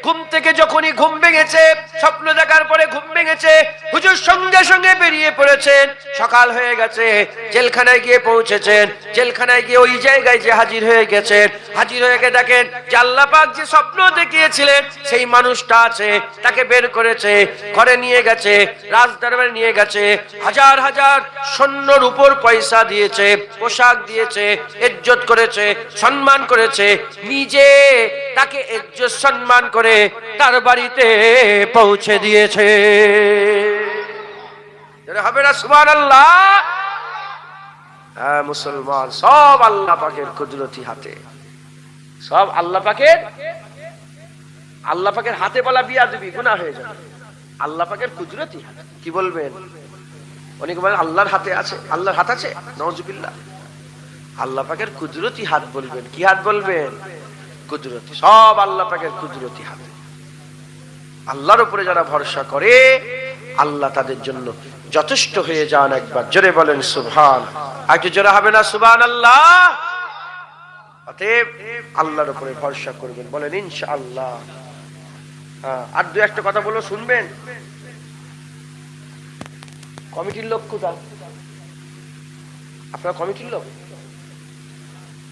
ঘুম থেকে যখনই ঘুম ভেঙেছে, স্বপ্ন দেখার পরে ঘুম ভেঙেছে, হুজুর সঙ্গে সঙ্গে বেরিয়ে পড়েছেন। সকাল হয়ে গেছে, জেলখানায় গিয়ে পৌঁছেছেন। জেলখানায় গিয়ে ওই জায়গায় যে হাজির হয়ে গেছেন, হাজির হয়ে গিয়ে দেখেন যে আল্লাহ পাক যে স্বপ্ন দেখিয়েছিলেন সেই মানুষটা আছে, তাকে বের করেছে, ঘরে নিয়ে গেছে, রাজদরবারে নিয়ে গেছে, হাজার হাজার সৈন্যর উপর পয়সা দিয়েছে, পোশাক দিয়েছে, ইজ্জত করেছে, সম্মান করেছে, নিজে তাকে ইজ্জত সম্মান করে তার বাড়িতে পৌঁছে দিয়েছে। হবে না সুবহানাল্লাহ? হ্যাঁ মুসলমান, সব আল্লাহ পাকের কুদরতি হাতে, সব আল্লাহ পাকের, আল্লাহ পাকের হাতে বলা বিয়াদবি, গুনাহ হয়ে যাবে। আল্লাহ পাকের কুদরতি হাতে কি বলবেন? অনেকে বলেন আল্লাহর হাতে আছে, আল্লাহর হাত আছে, নাউজুবিল্লাহ। আল্লাহ পাকের কুদরতি হাত বলবেন। কি হাত বলবেন? কুদরতি, সব আল্লাহ পাকের কুদরতি হাতে। আল্লাহর উপরে যারা ভরসা করে আল্লাহ তাদের জন্য যথেষ্ট হয়ে যান। একবার জোরে বলেন সুবহান, একটু জোরে হবে না সুবহানাল্লাহ? অতএব আল্লাহর উপরে ভরসা করবেন, বলেন ইনশাআল্লাহ। আর দু একটা কথা বলো, শুনবেন? কমিটির লোক কোথায়? আপনারা কমিটির লোক?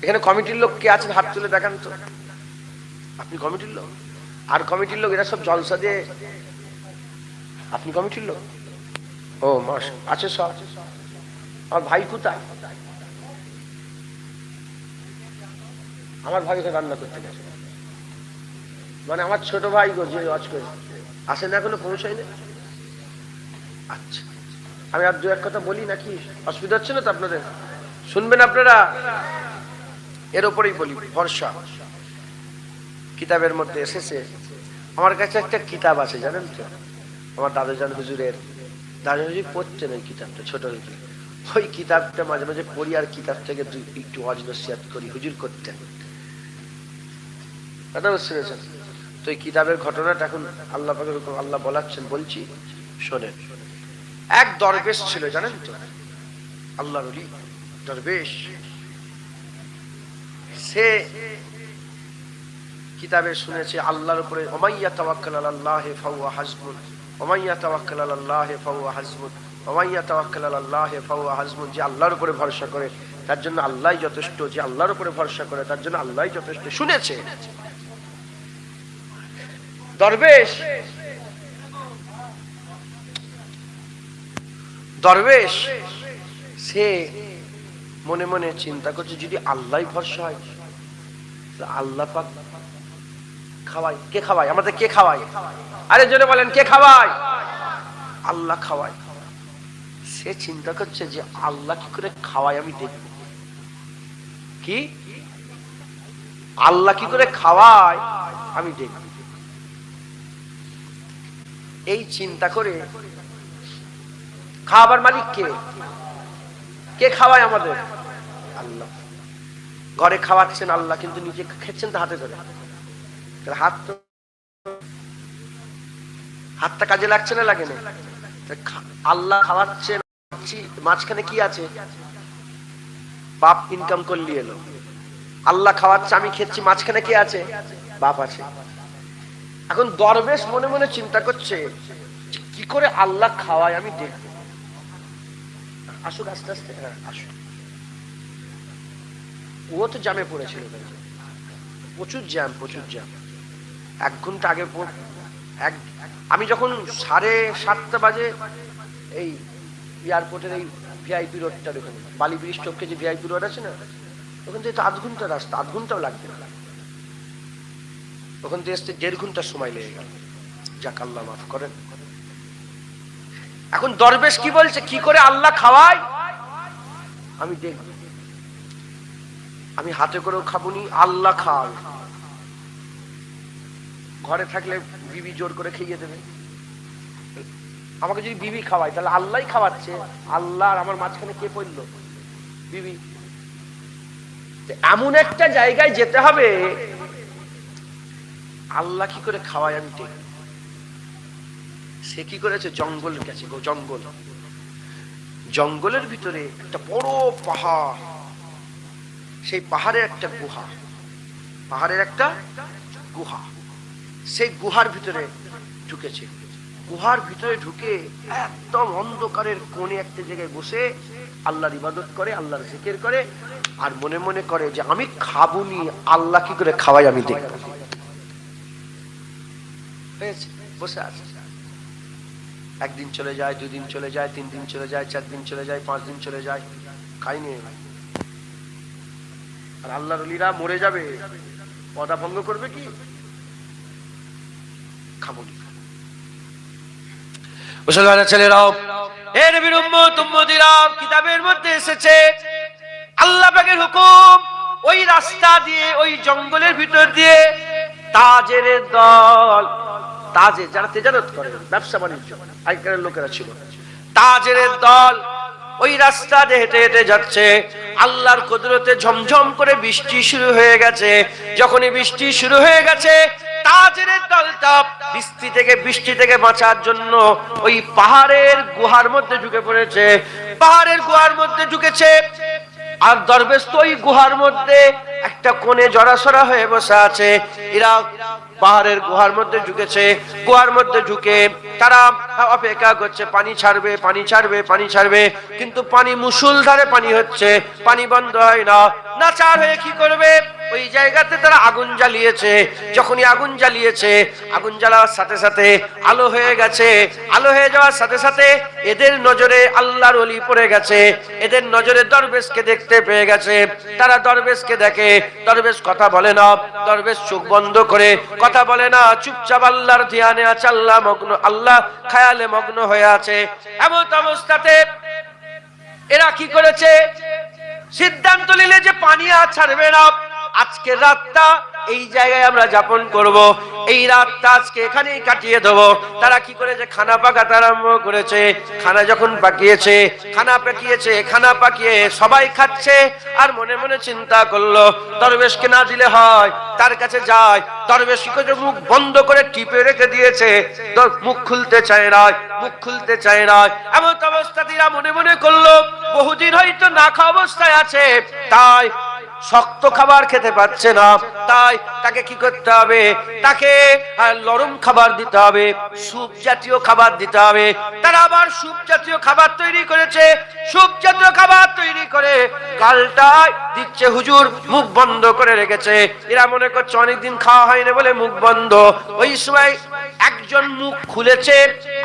এখানে কমিটির লোক কে আছেন? হাত তুলে দেখান তো। আপনি কমিটির লোক? আর কমিটির লোক এরা সব জলসা দিয়ে, আপনি কমিটির লোক? ও মাস আছে সব। আমার ভাই কোথায়? আমার ভাই ওখানে রান্না করতে গেছে, মানে আমার ছোট ভাই গো, যে ওয়াজ করে আসে না, এখনো পৌঁছায় না। আচ্ছা, আমি আর দু এক কথা বলি নাকি? অসুবিধা হচ্ছে না তো আপনাদের? শুনবেন আপনারা? এর উপরেই বলি ভরসা। কিতাবের মধ্যে এসেছে, আমার কাছে একটা কিতাব আছে জানেন তো, আমার দাদুজান হুজুরের, দাদু হুজুর পড়তেন ওই কিতাবটা ছোট হয়েছে, ওই কিতাবটা মাঝে মাঝে পড়ি আর কিতাব থেকে একটু ওয়াজ নসিহত করি, হুজুর করতেন। কথা বুঝতে পেরেছেন? তো এই কিতাবের ঘটনাটা এখন আল্লাহ পাকের হুকুম, আল্লাহ বলাচ্ছেন, বলছি শোনেন। এক দরবেশ ছিল, জানেন তো, আল্লাহর ওলি দরবেশ। সে কিতাবে শুনেছে আল্লাহর উপরে, ওমাইয়া তাওয়াক্কাল আলাল্লাহি ফাহুয়া হাসবুন, ওমাইয়া তাওয়াক্কাল আলাল্লাহি ফাহুয়া হাসবুন, ওমাইয়া তাওয়াক্কাল আলাল্লাহি ফাহুয়া হাসবুন। যে আল্লাহর উপরে ভরসা করে তার জন্য আল্লাহই যথেষ্ট, যে আল্লাহর উপরে ভরসা করে তার জন্য আল্লাহই যথেষ্ট। শুনেছে দরবেশ। দরবেশ সে মনে মনে চিন্তা করছে, যদি আল্লাহই ভরসা হয়, আল্লাহ পাক খাওয়ায়, কে খাওয়ায় আমাদের? কে খাওয়ায়? আরে জোরে বলেন, কে খাওয়ায়? আল্লাহ খাওয়ায়। সে চিন্তা করছে যে আল্লাহ কি করে খাওয়ায় আমি দেখব। কি আল্লাহ কি করে খাওয়ায় আমি দেখব। এই চিন্তা করে, খাওয়াবার মালিক কে? কে খাওয়ায় আমাদের? আল্লাহ। ঘরে খাওয়াচ্ছেন আল্লাহ, কিন্তু নিজে খেচ্ছেন তো হাতে ধরে। হাতটা কাজে লাগছে না, লাগে না? আল্লাহ খাওয়াচ্ছেন, মাঝখানে কি আছে? বাপ ইনকাম করলি এলো, আল্লাহ খাওয়াচ্ছে, আমি খেচ্ছি, মাঝখানে কি আছে? বাপ আছে। এখন দরবেশ মনে মনে চিন্তা করছে, কি করে আল্লাহ খাওয়ায় আমি দেখব। আসুক আস্তে আস্তে, হ্যাঁ আসুক। ও তো জ্যামে পড়েছিল, প্রচুর জ্যাম, প্রচুর জ্যাম। 1 ঘন্টা আগে আমি যখন 7:30 বাজে এই এয়ারপোর্টের এই ভিআইপি রোডটার ওখানে, বালি ব্রিজ টপকে যে ভিআইপি রোড আছে না, ওখান থেকে তো 8 ঘন্টা রাস্তা, 8 ঘন্টাও লাগবে না। ওখান থেকে আসতে 1.5 ঘন্টার সময় লেগে গেল। যাক, আল্লাহ মাফ করেন। এখন দরবেশ কি বলছে, কি করে আল্লাহ খাওয়ায় আমি দেখব। আমি হাতে করেও খাবনি, আল্লাহ খাওয়ায়। ঘরে থাকলে বিবি জোর করে খাইয়ে দেবে। আমাকে যদি বিবি খাওয়ায়, তাহলে আল্লাহই খাওয়াচ্ছে। আল্লাহ আর আমার মাঝখানে কে পড়ল? বিবি। এমন একটা জায়গায় যেতে হবে, আল্লাহ কি করে খাওয়ায় আমি দেখব। সে কি করেছে, জঙ্গল গেছে, জঙ্গল। জঙ্গলের ভিতরে একটা বড় পাহাড়, সেই পাহাড়ের একটা গুহা, পাহাড়ের একটা গুহা। সেই গুহার ভিতরে ঢুকেছে। গুহার ভিতরে ঢুকে একদম অন্ধকারের কোণে একটা জায়গায় বসে আল্লাহর ইবাদত করে, আল্লাহর জিকির করে, আর মনে মনে করে যে আমি খাবুনি, আল্লাহ কি করে খাওয়াই আমি দেখব। বসে আছে। 1 দিন চলে যায়, 2 দিন চলে যায়, 3 দিন চলে যায়, 4 দিন চলে যায়, 5 দিন চলে যায়, খাইনি। আর আল্লাহর ওলিরা মরে যাবে, পদা ভঙ্গ করবে কি? খাবনি। মুসলমানের ছেলেরাও, হে নবীর উম্মত উম্মতিরা, কিতাবের মধ্যে এসেছে আল্লাহ পাকের হুকুম, ওই রাস্তা দিয়ে, ওই জঙ্গলের ভিতর দিয়ে তাজের দল, তাজে যারা তেজারত করে, ব্যবসা বাণিজ্য, আগেকার লোকেরা ছিল, তাজের দল ওই রাস্তা দিয়ে হেঁটে হেঁটে যাচ্ছে। আল্লাহর কুদরতে ঝমঝম করে বৃষ্টি শুরু হয়ে গেছে। যখনই বৃষ্টি শুরু হয়ে গেছে, তাজের দলটা বৃষ্টি থেকে বাঁচার জন্য ওই পাহাড়ের গুহার মধ্যে ঢুকে পড়েছে। পাহাড়ের গুহার মধ্যে ঢুকেছে, আর দরবেশ তো ওই গুহার মধ্যে একটা কোণে জড়াসড়া হয়ে বসে আছে। এরা পাহাড়ের গুহার মধ্যে ঢুকেছে। গুহার মধ্যে ঢুকে তারা অপেক্ষা করছে, পানি ছাড়বে, পানি ছাড়বে, পানি ছাড়বে, কিন্তু পানি মুষলধারে পানি হচ্ছে, পানি বন্ধ হয় না। নাচার হয়ে কি করবে? ওই জায়গাতে তারা আগুন জ্বালিয়েছে। যখনই আগুন জ্বালিয়েছে, আগুন জ্বালার সাথে সাথে আলো হয়ে গেছে। আলো হয়ে যাওয়ার সাথে সাথে এদের নজরে আল্লাহর ওলি পড়ে গেছে। এদের নজরে দরবেশকে দেখতে পেয়ে গেছে। তারা দরবেশকে দেখে। দরবেশ কথা বলে না, দরবেশ চোখ বন্ধ করে কথা বলে না, চুপচাপ আল্লাহর ধ্যানে আছে, আল্লাহ মগ্ন, আল্লাহ খেয়ালে মগ্ন হয়ে আছে। এমন অবস্থাতে এরা কি করেছে? সিদ্ধান্ত নিলে যে পানি আর ছাড়বে না, আজকে রাতটা এই জায়গায় আমরা যাপন করব। এই রাতটা আজকে এখানেই কাটিয়ে দেবো। তারা কি করেছে, খানা পাকাতে আরম্ভ করেছে। খানা যখন পাকিয়েছে, খানা পাকিয়ে সবাই খাচ্ছে, আর মনে মনে চিন্তা করলো দরবেশকে না দিলে হয়, তার কাছে যায়। দরবেশ কি করে, মুখ বন্ধ করে টিপে রেখে দিয়েছে, মুখ খুলতে চায় না। এমন অবস্থাতে মনে মনে করলো বহুদিন হয়তো না খাওয়া অবস্থায় আছে, তাই শক্ত খাবার খেতে পাচ্ছে না, তাই তাকে কি করতে হবে, তাকে নরম খাবার দিতে হবে, স্যুপ জাতীয় খাবার দিতে হবে। তারা আবার স্যুপ জাতীয় খাবার তৈরি করেছে। স্যুপ জাতীয় খাবার তৈরি করে গালটায় দিচ্ছে। হুজুর মুখ বন্ধ করে রেখেছে। এরা মনে করছে অনেকদিন খাওয়া হয়নি বলে মুখ বন্ধ। ওই সময় একজন মুখ খুলেছে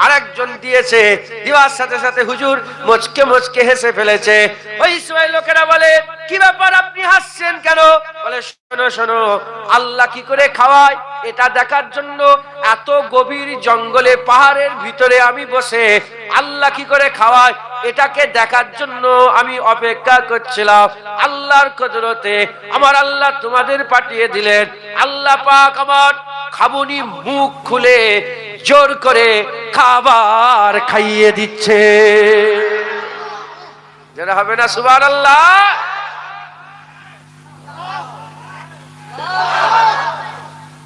আর একজন দিয়েছে। দেওয়ার সাথে সাথে হুজুর মুচকে মুচকে হেসে ফেলেছে। ওই সময় লোকেরা বলে, কি ব্যাপার, আপনি হাসছেন কেন? বলে, শোনো শোনো, আল্লাহ কি করে খাওয়ায় এটা দেখার জন্য এত গভীর জঙ্গলে পাহাড়ের ভিতরে আমি বসে আল্লাহ কি করে খাওয়ায় এটাকে দেখার জন্য আমি অপেক্ষা করছিলাম। আল্লাহর কুদরতে আমার আল্লাহ তোমাদের পাঠিয়ে দিলেন। আল্লাহ পাক আমার খাবুনি মুখ খুলে জোর করে খাবার খাইয়ে দিচ্ছে। যারা হবে না সুবহানাল্লাহ।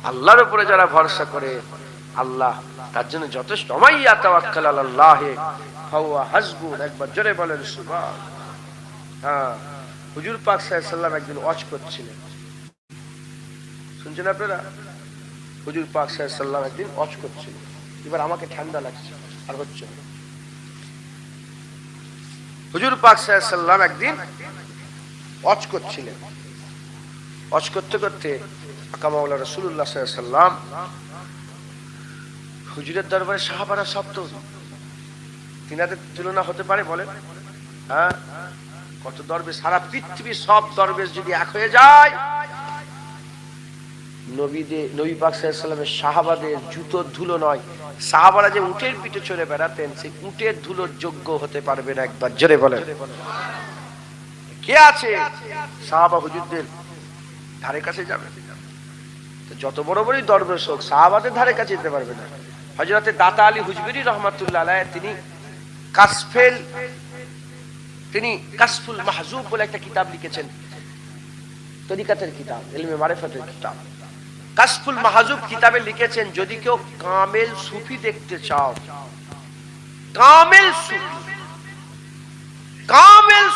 আল্লাহর উপরে যারা ভরসা করে, আল্লাহ তার জন্য যথেষ্ট। মাইয়া তাওয়াক্কাল আলাল্লাহি ফাহুয়া হাসবুহ। একবার জোরে বলেন সুবহান। হ্যাঁ, হুজুর পাক সাল্লাল্লাহু আলাইহি ওয়াসাল্লাম একদিন ওয়াজ করছিলেন, শুনছেন আপনারা? হুজুর পাক সাল্লাল্লাহু আলাইহি ওয়াসাল্লাম একদিন ওয়াজ করছিলেন। এবার আমাকে ঠান্ডা লাগছে, আর হচ্ছে না। হুজুর পাক সাল্লাল্লাহু আলাইহি ওয়াসাল্লাম একদিন ওয়াজ করছিলেন। ওয়াজ করতে করতে আকা মাওলা রাসূলুল্লাহ সাল্লাল্লাহু আলাইহি ওয়াসাল্লাম হুজুরের দরবারে সাহাবারা শব্দ, তিনাদের তুলনা হতে পারে বলেন? হ্যাঁ, কত দরবেশ, সারা পৃথিবীর সব দরবেশ যদি এক হয়ে যায়, নবী পাক সাল্লাল্লাহু আলাইহি ওয়াসাল্লামের সাহাবাদের জুতোর ধুলো নয়। সাহাবারা যে উটের পিঠে চলে বেড়াতেন, সেই উটের ধুলোর যোগ্য হতে পারবে না। একবার জোরে বলেন। কে আছে সাহাবা হুজুরদের ধারে কাছে যাবে? যত বড় বড়ই দরবেশ হোক, সাহাবাদের ধারে কাছে যেতে পারবে না। হযরতে দাতা আলী হুজবিরি রহমাতুল্লাহ আলাইহি তিনি কাশফুল মাহজুব বলে একটা কিতাব লিখেছেন, তরিকাতের কিতাব, ইলমে মারিফাতের কিতাব। কাশফুল মাহজুব কিতাবে লিখেছেন, যদি কেউ কামেল সুফি দেখতে চাও, কামেল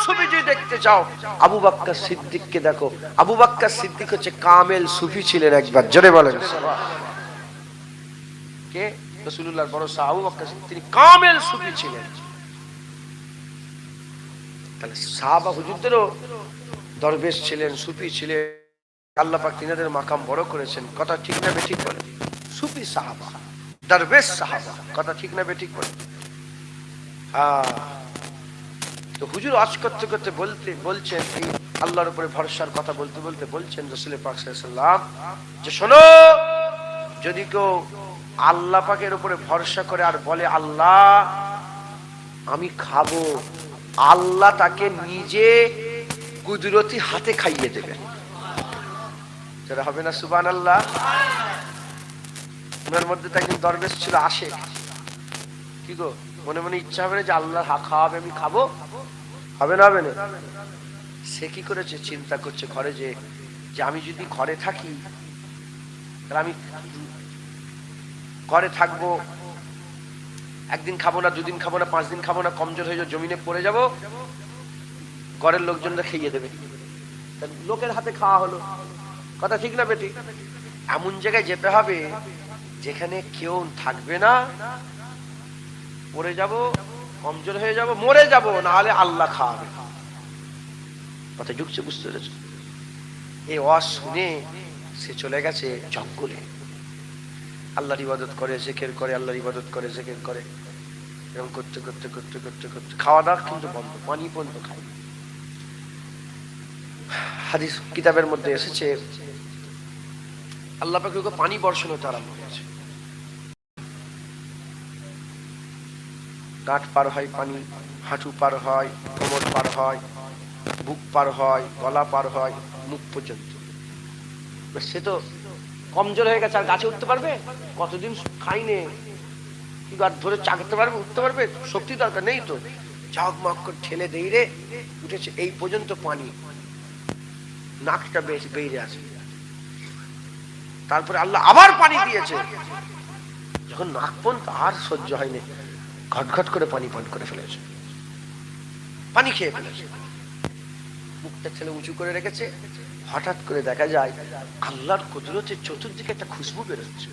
সুফি যদি দেখতে চাও, আবু বকর সিদ্দিককে দেখো। আবু বকর সিদ্দিক হচ্ছে কামেল সুফি ছিলেন। একবার জোরে বলেন। কে? রাসূলুল্লাহর বড় সাহাবা আবু বকর সিদ্দিক, তিনি কামেল সুফি ছিলেন। তাহলে সাহাবা হুজুরদেরও দরবেশ ছিলেন, সুফি ছিলেন। আল্লাহ পাক তিনাদের মাকাম বড় করেছেন। কথা ঠিক না বেঠিক বলে? সুফি সাহাবা, দরবেশ সাহাবা, কথা ঠিক না বেঠিক বলে? হ্যাঁ। তো হুজুর ওয়াজ করতে করতে বলছেন, এই আল্লাহর উপরে ভরসার কথা বলতে বলতে বলছেন রাসূল পাক সাল্লাল্লাহু আলাইহি ওয়াসাল্লাম যে, শোনো, যদি কেউ আল্লাহ পাকের উপরে ভরসা করে আর বলে আল্লাহ আমি খাবো, আল্লাহ তাকে নিজে কুদরতি হাতে খাইয়ে দেবেন। যারা হবে না সুবহানাল্লাহ। ওনার মধ্যে তো একজন দরবেশ ছিল, আশেক। কি গো, মনে মনে ইচ্ছা হবে যে আল্লাহ খাওয়াবে, আমি খাবো? হবে না? হবে না? সে কি করেছে, চিন্তা করছে ঘরে যে আমি যদি ঘরে থাকি, তাহলে আমি ঘরে থাকবো, একদিন খাবো না, দুদিন খাবো না, 5 দিন খাবো না, কমজোর হয়ে যাবো, জমিনে পড়ে যাবো, ঘরের লোকজনরা খেয়ে দেবে। লোকের হাতে খাওয়া হলো। কথা ঠিক না বেটি? এমন জায়গায় যেতে হবে যেখানে কেউ থাকবে না, পড়ে যাব, কমজোর হয়ে যাব, মরে যাব, না হলে আল্লাহ খাওয়াবে। কথা ঢুকছে, বুঝতে পেরেছ? এই ওয়াজ শুনে সে চলে গেছে জঙ্গলে, আল্লাহর ইবাদত করে, জিকির করে, আল্লাহর ইবাদত করে, জিকির করে। এরকম করতে করতে করতে করতে করতে খাওয়া দাওয়া কিন্তু বন্ধ, পানি বন্ধ, খায়। হাদিস কিতাবের মধ্যে এসেছে আল্লাহ পাক ওকে পানি বর্ষণ হতে আরম্ভ করেছে। গাঁট পার হয় পানি, হাঁটু পার হয়, কোমর পার হয়, বুক পার হয়, গলা পার হয়, মুখ পর্যন্ত। সে তো কমজোর হয়ে গেছে, আর গাছে উঠতে পারবে? কতদিন খাইনে, কি আর ধরে চাগাতে পারবে, উঠতে পারবে? শক্তি দরকার নেই তো। ঝকমক করে ঠেলে দেই রে উঠেছে, এই পর্যন্ত পানি, নাকটা বেশ বেরিয়ে আছে। তারপরে আল্লাহ আবার পানি দিয়েছে, যখন নাক পর্যন্ত আর সহ্য হয়নি, ঘটঘট করে পানি পান করে ফেলেছে, পানি খেয়ে ফেলেছে। মুখটা ছেলে উঁচু করে রেখেছে। হঠাৎ করে দেখা যায় আল্লাহর কুদরতের চতুর্দিকে একটা খুশবু বেরোচ্ছে,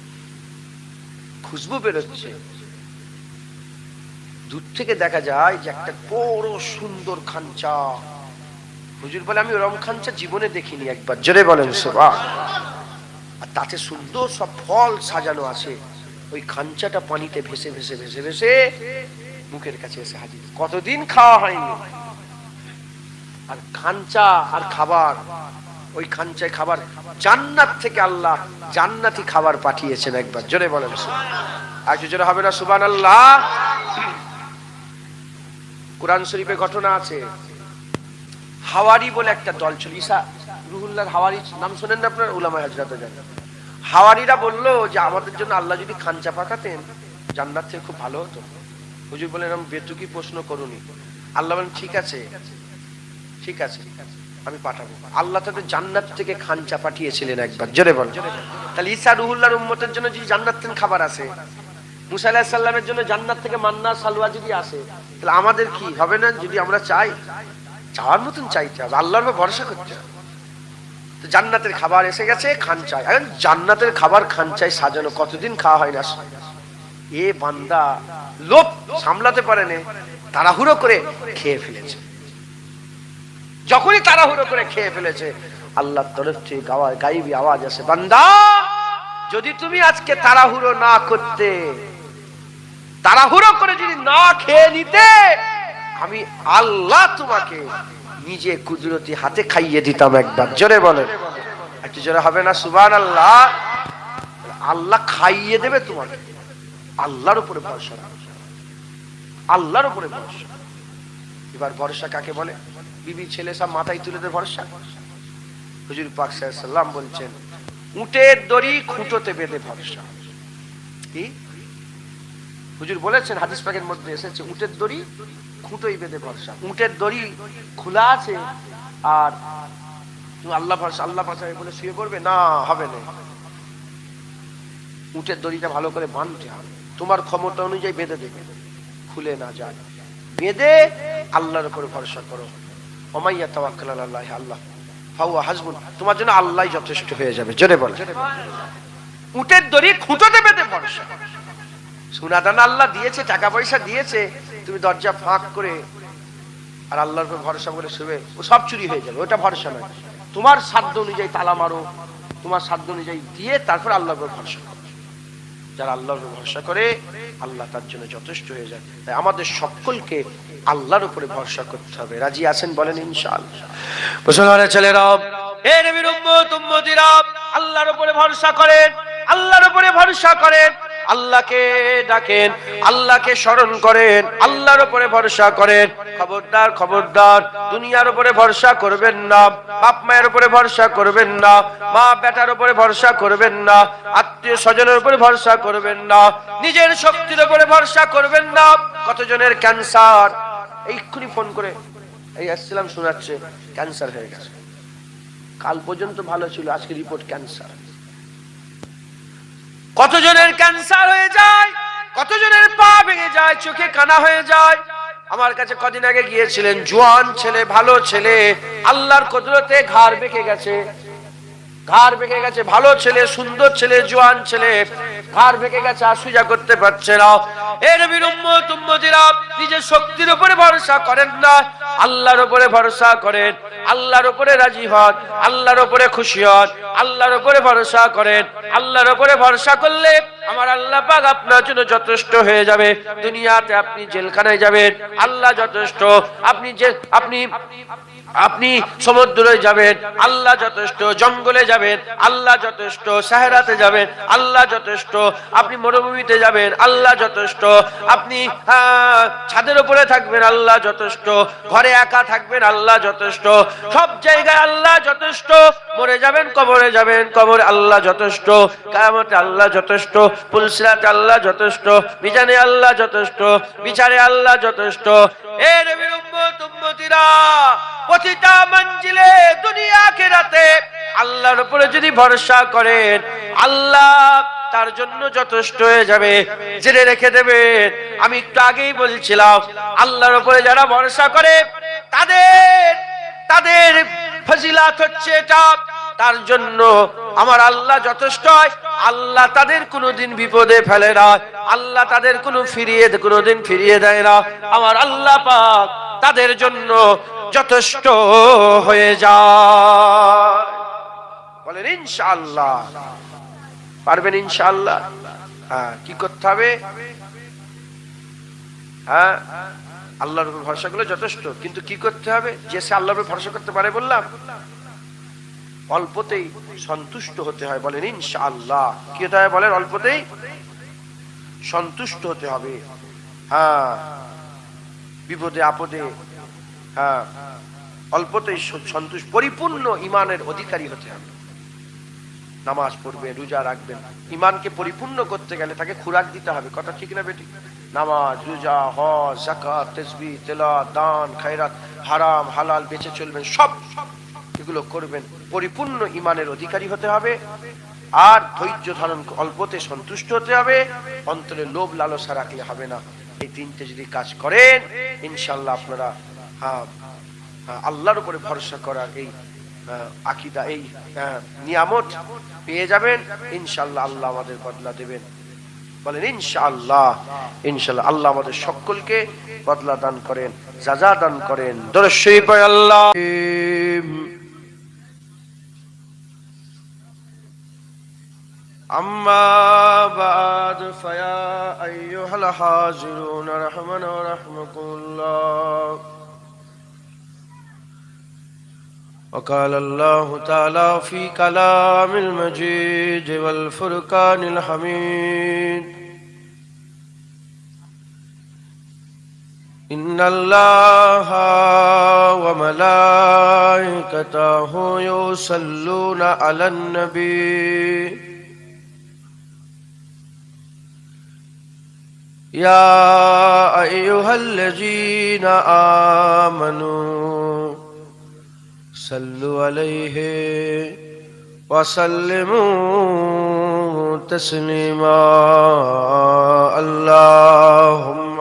খুশবু বেরোচ্ছে। দূর থেকে দেখা যায় যে একটা বড় সুন্দর খাঞ্চা। হুজুর বলে আমি ওরকম খাঞ্চা জীবনে দেখিনি একবার, জোরে বলেন সুবহানাল্লাহ। আর তাতে সুন্দর সব ফল সাজানো আছে। ওই খাঞ্চাটা পানিতে ভেসে ভেসে ভেসে ভেসে মুখের কাছে এসে হাজির। কতদিন খাওয়া হয়নি, আর খাঞ্চা আর খাবার, ওই খাঞ্চায় খাবার, জান্নাত থেকে আল্লাহ জান্নাতি খাবার পাঠিয়েছেন একবার, জোরে বলেন সুবহানাল্লাহ। আর জোরে হবে না সুবহানাল্লাহ? কোরআন শরীফে ঘটনা আছে, হাওয়ারি বলে একটা দল ছিল, ঈসা রুহুল্লাহর হাওয়ারি নাম শোনেন না আপনার? উলামায়ে হযরতে জানেন। হাওয়ারিরা বললো যে আমাদের জন্য আল্লাহ যদি খাঞ্চা পাঠাতেন জান্নাত থেকে খুব ভালো হতো। হুজুর বলেন এরকম বেতুকি প্রশ্ন করুনি। আল্লাহ বলেন ঠিক আছে, ঠিক আছে, আমি পাঠাবো। আল্লাহ তাদের জান্নাত থেকে খাঞ্চা পাঠিয়েছিলেন একবার, জোরে বল। তাহলে ঈসা রুহুল্লাহর উম্মতের জন্য যদি জান্নাত থেকে খাবার আসে, মুসা আলাইহিস সালামের জন্য জান্নাত থেকে মান্না সালওয়া যদি আসে, তাহলে আমাদের কি হবে না? যদি আমরা চাই, চাওয়ার মতন চাইতে হবে, আল্লাহর উপর ভরসা করতে হবে। তো জান্নাতের খাবার এসে গেছে খানচায়। এখন জান্নাতের খাবার খানচায় সাজানো, কতদিন খাওয়া হয় না। এ বান্দা লোভ সামলাতে পারে না, তাড়াহুড়ো করে খেয়ে ফেলেছে। যখনই তাড়াহুড়ো করে খেয়ে ফেলেছে, আল্লাহর তরফ থেকে গায়েবী আওয়াজ আসে, বান্দা যদি তুমি আজকে তাড়াহুড়ো না করতে, তাড়াহুড়ো করে যদি না খেয়ে নিতে, আমি আল্লাহ তোমাকে নিজে কুদরতি হাতে খাইয়ে দিতাম একবার, জোরে বলেন। একটু জোরে হবে না সুবহানাল্লাহ? আল্লাহ খাইয়ে দেবে তোমাকে। আল্লাহর উপরে ভরসা, আল্লাহর উপরে ভরসা। এবার ভরসা কাকে বলে? বিবি ছেলে সব মাথায় তুলে দেয় ভরসা। হুজুর পাক সাল্লাল্লাহু আলাইহি ওয়াসাল্লাম বলছেন, উটের দড়ি খুঁটোতে বেঁধে ভরসা। কি হুজুর বলেছেন? হাদিস পাকের মধ্যে এসেছে উটের দড়ি খুঁটোই বেঁধে ভরসা। উটের দড়ি খোলা আছে আর তুমি আল্লাহ ভরসা, আল্লাহ ভরসা বলে শুয়ে পড়বে না, হবে না। উটের দড়িটা ভালো করে বাঁধতে হবে, তোমার ক্ষমতা অনুযায়ী বেঁধে দেবে, খুলে না যায়। বেঁধে আল্লাহর উপর ভরসা করো। ওমাইয়া তাওয়াক্কাল আলাল্লাহ, আল্লাহ ফাহুয়া হাসবুন, তোমার জন্য আল্লাহই যথেষ্ট হয়ে যাবে, জোরে বল। উটের দড়ি খুঁটোতে বেঁধে ভরসা। সোনাদানা আল্লাহ দিয়েছে, টাকা পয়সা দিয়েছে, তুমি দরজা ফাঁক করে আর আল্লাহর উপর ভরসা করে শুবে, ও সব চুরি হয়ে যাবে, ওটা ভরসা নয়। তোমার সাধ্য অনুযায়ী তালা মারো, তোমার সাধ্য অনুযায়ী দিয়ে তারপর আল্লাহর উপর ভরসা করো। যারা আল্লাহর উপর ভরসা করে আল্লাহ তার জন্য যথেষ্ট হয়ে যায়। তাই আমাদের সকলকে আল্লাহর উপরে ভরসা করতে হবে। রাজি আছেন বলেন ইনশাআল্লাহ? মুসলমানের ছেলেরা, হে নবীর উম্মত উম্মতিরা, আল্লাহর উপরে ভরসা করেন, আল্লাহর উপরে ভরসা করেন, আল্লাহকে ডাকেন, আল্লাহকে স্মরণ করেন, আল্লাহর উপরে ভরসা করেন। খবরদার খবরদার, দুনিয়ার উপরে ভরসা করবেন না, বাপ মায়ের উপরে ভরসা করবেন না, মা বেটার উপরে ভরসা করবেন না, আত্মীয় স্বজনের উপরে ভরসা করবেন না, নিজের শক্তির উপরে ভরসা করবেন না। কতজনের ক্যান্সার, এইক্ষুনি ফোন করে এই আসছিলাম শোনাচ্ছে ক্যান্সার হয়ে গেছে, কাল পর্যন্ত ভালো ছিল, আজকে রিপোর্ট ক্যান্সার। কতজনের ক্যান্সার হয়ে যায়, কতজনের পা ভেঙে যায়, চোখে কানা হয়ে যায়। আমার কাছে কদিন আগে গিয়েছিলেন, জোয়ান ছেলে, ভালো ছেলে, আল্লাহর কুদরতে ঘাড় বেঁকে গেছে, ঘাড় বেঁকে গেছে, ভালো ছেলে, সুন্দর ছেলে, জোয়ান ছেলে, ঘাড় বেঁকে গেছে, আর সোজা করতে পারছে না। এ নবীর উম্মত উম্মতিরা, নিজের শক্তির উপরে ভরসা করেন না, আল্লাহর উপরে ভরসা করেন, আল্লাহর উপরে রাজি হন, আল্লাহর উপরে খুশি হন, আল্লাহর উপরে ভরসা করেন। আল্লাহর উপরে ভরসা করলে আমার আল্লাহ পাক আপনার জন্য যথেষ্ট হয়ে যাবে। দুনিয়াতে আপনি জেলখানায় যাবেন, আল্লাহ যথেষ্ট। আপনি সমুদ্রে যাবেন, আল্লাহ যথেষ্ট। জঙ্গলে যাবেন, আল্লাহ যথেষ্ট। সাহেরাতে যাবেন, আল্লাহ যথেষ্ট। আপনি মরুভূমিতে যাবেন, আল্লাহ যথেষ্ট। আপনি ছাদের উপরে থাকবেন, আল্লাহ যথেষ্ট। ঘরে একা থাকবেন, আল্লাহ যথেষ্ট। সব জায়গায় আল্লাহ যথেষ্ট। মরে যাবেন, কবরে যাবেন, কবরে আল্লাহ যথেষ্ট। কিয়ামতে আল্লাহ যথেষ্ট, পুলসিরাতে আল্লাহ যথেষ্ট, মিজানে আল্লাহ যথেষ্ট, বিচারে আল্লাহ যথেষ্ট। এ নবীর উম্মত উম্মতিরা, প্রতিটা মঞ্জিলে দুনিয়া আখিরাতে আল্লাহর উপরে যদি ভরসা করেন, আল্লাহ তার জন্য যথেষ্ট হয়ে যাবে। জেনে রেখে দেবেন, আমি একটু আগেই বলছিলাম, আল্লাহর উপরে যারা ভরসা করে তাদের ফজিলাত হচ্ছে এটা, তার জন্য আমার আল্লাহ যথেষ্ট হয়। আল্লাহ তাদের কোনোদিন বিপদে ফেলে না, আল্লাহ তাদের কোনোদিন ফিরিয়ে দেয় না। আমার আল্লাহ পাক তাদের জন্য যথেষ্ট হয়ে যায়। বলেন ইনশাআল্লাহ। পারবেন ইনশাআল্লাহ? হ্যাঁ। কি করতে হবে? হ্যাঁ, আল্লাহর উপর ভরসা করলে যথেষ্ট, কিন্তু কি করতে হবে? যে সে আল্লাহর উপর ভরসা করতে পারে, বললাম অল্পতেই সন্তুষ্ট হতে হয়। বলেন ইনশাআল্লাহ। কি হতে হয় বলেন? অল্পতেই সন্তুষ্ট হতে হবে। হ্যাঁ, বিপদে আপদে হ্যাঁ অল্পতেই সন্তুষ্ট, পরিপূর্ণ ঈমানের অধিকারী হতে হবে। নামাজ পড়বেন, রোজা রাখবেন। ঈমানকে পরিপূর্ণ করতে গেলে তাকে খোরাক দিতে হবে। কথা ঠিক না বেটি? নামাজ, রোজা, হজ, যাকাত, তাসবিহ, তেলাওয়াত, দান, খায়রাত, হারাম হালাল বেঁচে চলবেন, সব এগুলো করবেন। পরিপূর্ণ ঈমানের অধিকারী হতে হবে। আর ধৈর্য ধারণ, অল্পতে সন্তুষ্ট হতে হবে। অন্তরে লোভ লালসা রাখলে হবে না। এই তিনটে যদি কাজ করেন, ইনশাআল্লাহ আপনারা আল্লাহর উপরে ভরসা করার এই আকীদা, এই নিয়ামত পেয়ে যাবেন। ইনশাআল্লাহ আল্লাহ আমাদের বদলা দেবেন। বলেন ইনশাআল্লাহ। ইনশাআল্লাহ আল্লাহ আমাদের সকলকে বদলা দান করেন, জাযা দান করেন। দরুদ শরীফ পড়ে আল্লাহ। أما بعد فيا أيها الحاضرون رحمنا ورحمكم الله. وقال الله تعالى في كلام المجيد والفرقان الحميد: إن الله وملائكته يصلون على النبي يا أيها الذين آمنوا صلوا عليه وسلموا تسليما. اللهم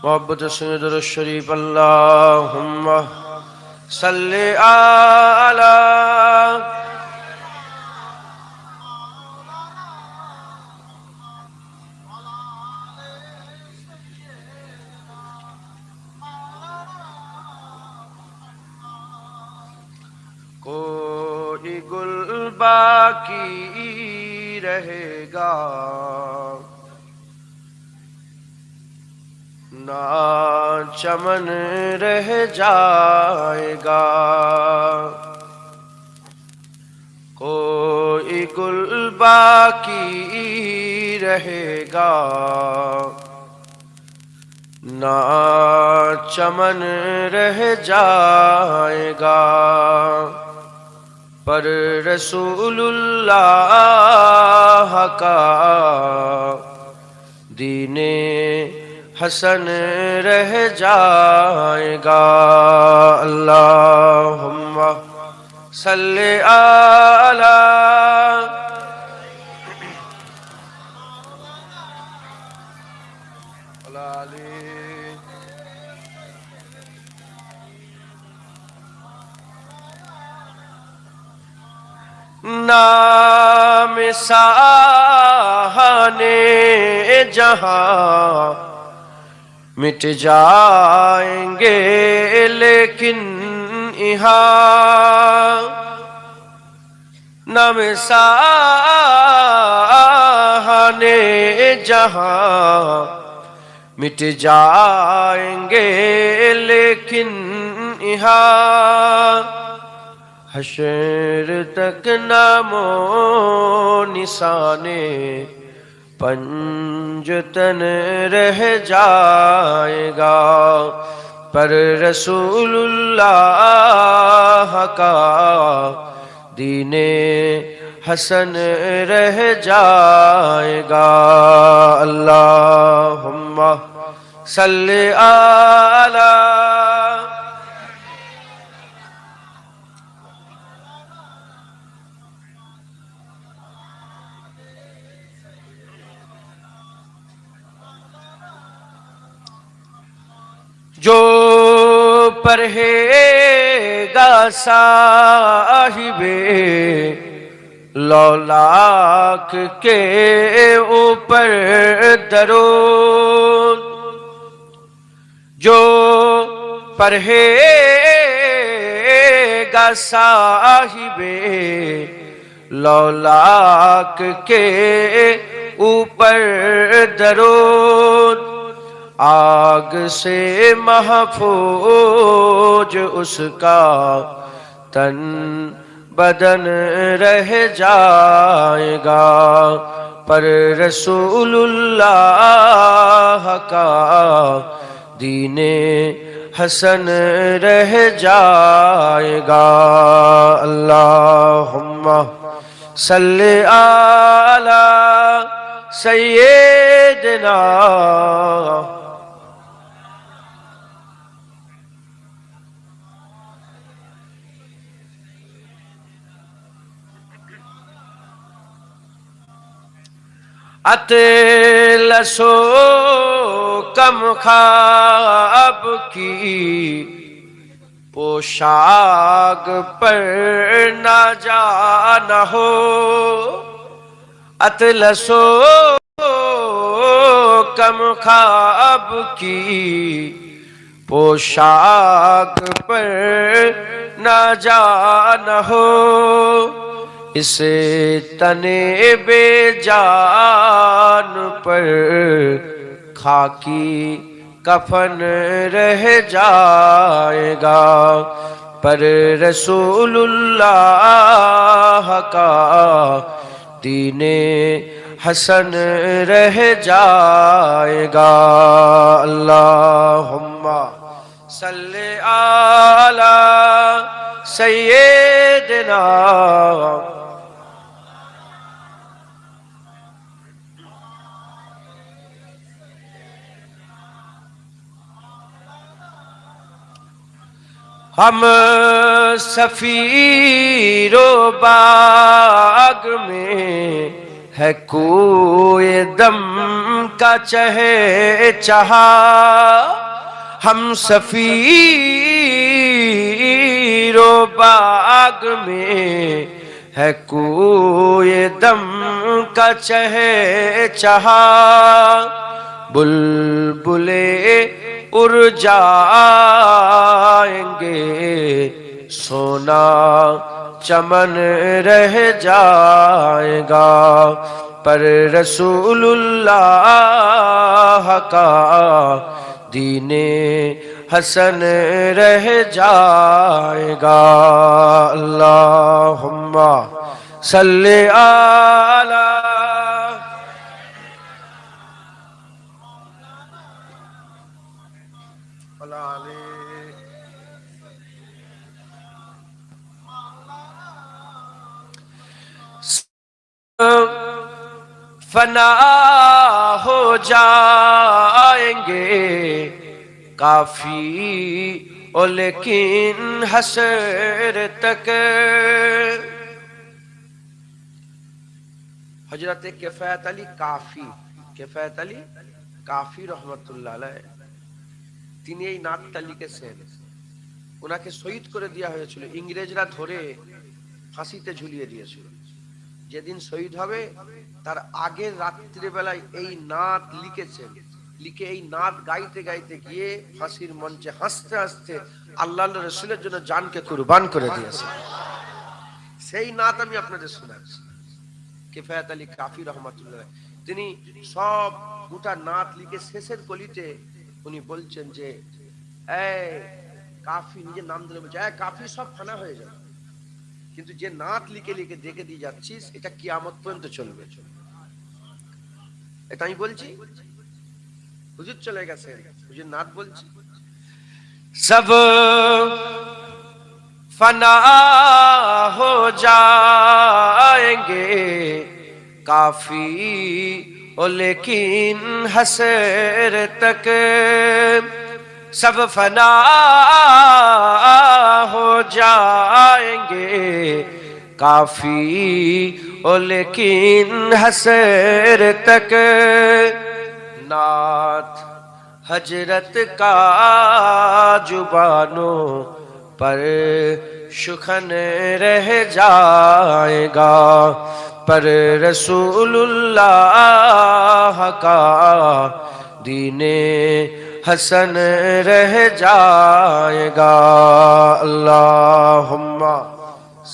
मोहब्बत से दुरूद शरीफ। अल्लाहुम्मा सल्ली अला कोई गुल बाकी रहेगा ना चमन रह जाएगा, कोई गुल बाकी रहेगा ना चमन रह जाएगा, पर रसूलुल्लाह का दीने हसन रह जाएगा। अल्लाहुम्मा सल्ली अला नाम साहने जहां मिट जाएंगे लेकिन यहाँ नाम साहने जहां मिट जाएंगे लेकिन यहाँ हशर तक नामो निशाने पंजतन रह जाएगा, पर रसूलुल्लाह का दीने हसन रह जाएगा। अल्लाहुम्मा सल्ली आला। जो परहेगा साहिबे लौलाक के ऊपर दरूद, जो परहेगा साहिबे लौलाक के ऊपर दरूद, आग से महफूज उसका तन बदन रह जाएगा, पर रसूलुल्लाह का दीने हसन रह जाएगा। अल्लाहुम्मा सल्ली आला सय्यिदना। अतलसो कम ख्वाब की पोशाक पर ना जाना हो, अतलसो कम ख्वाब की पोशाक पर ना जाना हो, इसे तने बेजान पर खाकी कफन रह जाएगा, पर रसूलुल्लाह का दीने हसन रह जाएगा। अल्लाहुम्मा सल्ली आला सय्यिदना। हम सफीरो बाग में है कोई दम का चहे चहा, हम सफीरो बाग में है कोई दम का चहे चहा, बुलबुले उड़ जाएंगे सोना चमन रह जाएगा, पर रसूलुल्लाह का दीने हसन रह जाएगा। अल्लाहुम्मा सल्ली आला। फना हो जाएंगे काफी ओ लेकिन हसर तक। हजरत किफायत अली काफी, किफायत अली काफी रहमতুল্লাহ আলাইহি, তিনি এই নাতটা লিখেছেন। ওনাকে শহীদ করে দেওয়া হয়েছিল, ইংরেজরা ধরে ফাঁসিতে ঝুলিয়ে দিয়েছিল। যেদিন শহীদ হবে তার আগের রাত্রিবেলায় এই নাত লিখেছেন, লিখে এই নাত গাইতে গাইতে গিয়ে ফাঁসির মঞ্চে হাসতে হাসতে আল্লাহর রাসূলের জন্য জানকে কুরবান করে দিয়েছে। সেই নাত আমি আপনাদের শোনাচ্ছি। কিফায়াত আলী কাফি রহমাতুল্লাহ তিনি সব গোটা নাত লিখে শেষের কলিতে উনি বলছেন যে এই কাফি, নিজের নাম দিলে বলছে এই কাফি সব ফানা হয়ে যাবে, কিন্তু যে নাত লিখে লিখে দেখে দিয়ে যাচ্ছিস, এটা কিয়ামত পর্যন্ত চলবে। এটা আমি বলছি, হুজুর চলে গেছে, হুজুর নাত বলছি। সব फना हो जाएंगे काफी ओ लेकिन हसर तक, सब फना हो जाएंगे काफी ओ लेकिन हसर तक, नाथ हजरत का जुबानों पर शुखन रह जाएगा, पर रसूलुल्लाह का दीने हसन रह जाएगा। अल्लाहुम्मा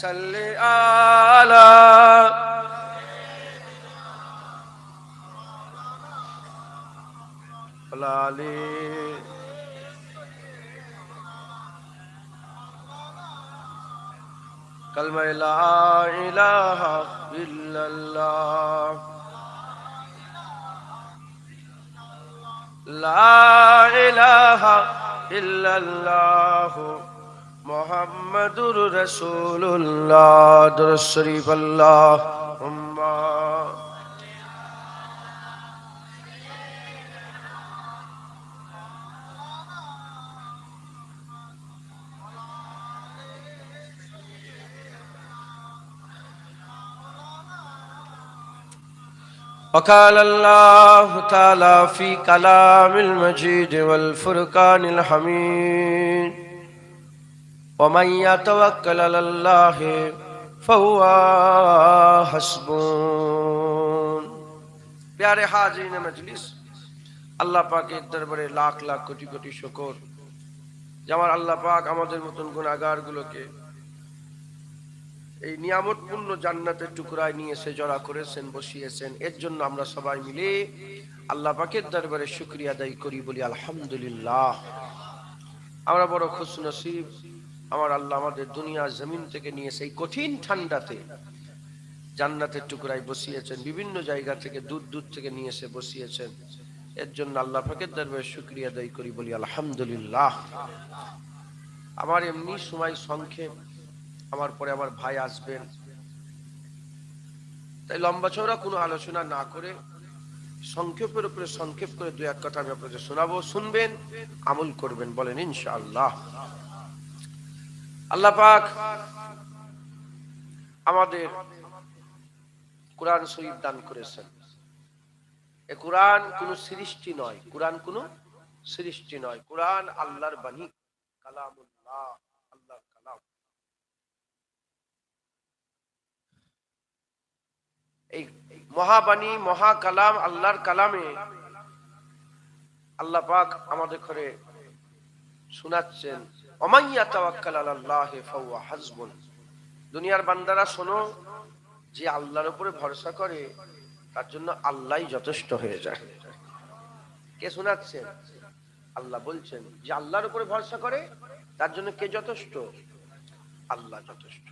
सल्ली अला लाली कलमा ला इलाहा इल्लल्लाह, ला इलाहा इल्लल्लाह मुहम्मदुर रसूलुल्लाह। दुरूद शरीफ अल्लाहुम्मा وقال الله تعالى في كلام المجيد والفرقان الحميد ومن يتوكل على الله فهو حسبه। प्यारे हाज़रीन मजलिस, আল্লাহ পাকের দরবারে লাখ লাখ কোটি কোটি শুকর যে আমার আল্লাহ পাক আমাদের মতন গুনাহগার গুলোকে এই নিয়ামতপূর্ণ জান্নাতের টুকরায় নিয়ে এসে জড়া করেছেন, বসিয়েছেন। এর জন্য আমরা সবাই মিলে আল্লাহ পাকের দরবারে শুকরিয়া আদায় করি, বলি আলহামদুলিল্লাহ। আমরা বড় খুশনসিব, আমার আল্লাহ আমাদের দুনিয়া জমিন থেকে নিয়ে এসে এই কঠিন ঠান্ডাতে জান্নাতের টুকরায় বসিয়েছেন, বিভিন্ন জায়গা থেকে দূর দূর থেকে নিয়ে এসে বসিয়েছেন। এর জন্য আল্লাহ পাকের দরবারে শুকরিয়া আদায় করি, বলি আলহামদুলিল্লাহ। আমার এমনি সময় সংক্ষেপ, আমার পরে আমার ভাই আসবেন, তাই লম্বা চওড়া কোনো আলোচনা না করে সংক্ষেপের উপরে সংক্ষেপ করে দু এক কথা আমি আপনাদের শোনাবো, শুনবেন, আমল করবেন, বলেন ইনশাআল্লাহ। আল্লাহ পাক আমাদের কোরআন শরীফ দান করেছেন। এ কোরআন কোন সৃষ্টি নয়, কোরআন কোন সৃষ্টি নয়, কোরআন আল্লাহর বাণী, কালামুল্লাহ, আল্লাহর কালাম। এই মহাবাণী, মহাকালাম, আল্লাহর কালামে আল্লাহ পাক আমাদের ঘরে শোনাচ্ছেন, ওমাইয়া তাওয়াক্কাল আলাল্লাহি ফাহুয়া হাসবুন। দুনিয়ার বান্দারা শোনো, যে আল্লাহর উপরে ভরসা করে তার জন্য আল্লাহই যথেষ্ট হয়ে যায়। কে শোনাচ্ছেন? আল্লাহ বলছেন যে আল্লাহর উপরে ভরসা করে তার জন্য কে যথেষ্ট? আল্লাহ যথেষ্ট।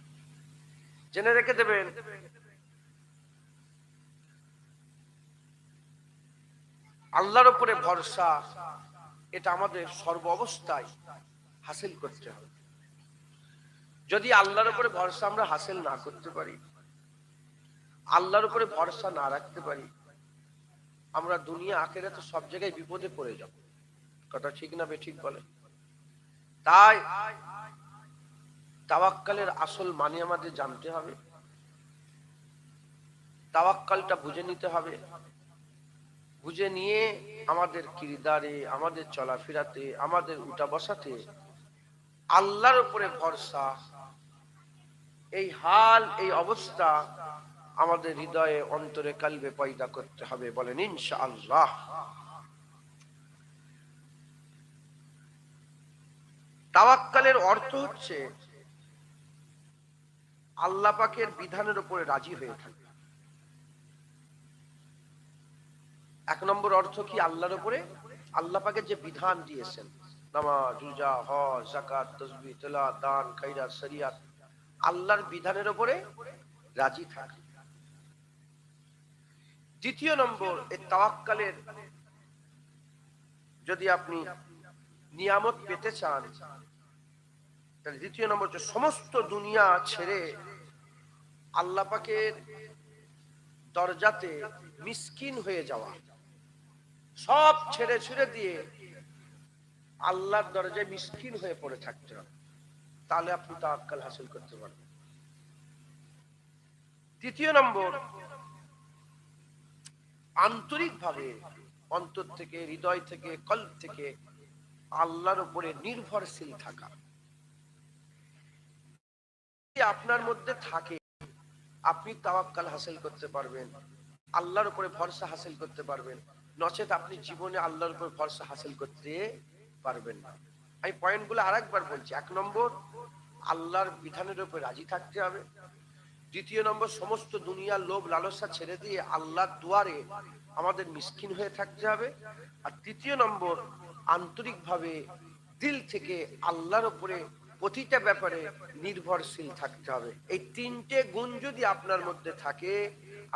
জেনে রেখে দেবেন, আল্লাহর উপরে ভরসা এটা আমাদের সর্ব অবস্থায় হাসিল করতে হবে। যদি আল্লাহর উপরে ভরসা আমরা হাসিল না করতে পারি, আল্লাহর উপরে ভরসা না রাখতে পারি, আমরা দুনিয়া আখিরাতে সব জায়গায় বিপদে পড়ে যাব। কথা ঠিক না বেঠিক বলে? তাই তাওয়াক্কালের আসল মানে আমাদের জানতে হবে, তাওয়াক্কালটা বুঝে নিতে হবে। বুঝে নিয়ে আমাদের কিরদারে, আমাদের চলাফেরাতে, আমাদের উঠা বসাতে আল্লাহর উপরে ভরসা, এই হাল, এই অবস্থা আমাদের হৃদয়ে, অন্তরে, কালবে পয়দা করতে হবে, বলেন ইনশাআল্লাহ। তাওয়াক্কালের অর্থ হচ্ছে আল্লাহ পাকের বিধানের উপরে রাজি হয়ে থাকে। এক নম্বর অর্থ কি? আল্লাহর উপরে, আল্লাহ পাকের যে বিধান দিয়েছেন, নামাজ, রোজা, হজ, যাকাত, তাসবিহ, তেলাওয়াত, দান, খায়রাত, শরিয়াত, আল্লাহর বিধানের উপরে রাজি থাকা। দ্বিতীয় নম্বর, এই তাওয়াক্কালের যদি আপনি নিয়ামত পেতে চান, তাহলে দ্বিতীয় নম্বর যে সমস্ত দুনিয়া ছেড়ে আল্লাহ পাকের দরজাতে মিসকিন হয়ে যাওয়া, সব ছেড়ে ছুড়ে দিয়ে আল্লাহর দরজায় মিসকিন হয়ে পড়ে থাকতে হবে, তাহলে আপনি তাওয়াক্কাল হাসিল করতে পারবেন। তৃতীয় নম্বর, আন্তরিকভাবে অন্তর থেকে, হৃদয় থেকে, কল্প থেকে আল্লাহর উপরে নির্ভরশীল থাকা। আপনার মধ্যে থাকে, আপনি তাওয়াক্কাল হাসিল করতে পারবেন, আল্লাহর উপরে ভরসা হাসিল করতে পারবেন, নচেত আপনি জীবনে আল্লাহর উপর ভরসা হাসিল করতে পারবেন না। আমি পয়েন্টগুলো আরেকবার বলছি। এক নম্বর, আল্লাহর বিধানের উপর রাজি থাকতে হবে। দ্বিতীয় নম্বর, সমস্ত দুনিয়ার লোভ লালসা ছেড়ে দিয়ে আল্লাহর দুয়ারে আমাদের মিসকিন হয়ে থাকতে হবে। আর তৃতীয় নম্বর, আন্তরিকভাবে দিল থেকে আল্লাহর উপরে প্রতিটা ব্যাপারে নির্ভরশীল থাকতে হবে। এই তিনটে গুণ যদি আপনার মধ্যে থাকে,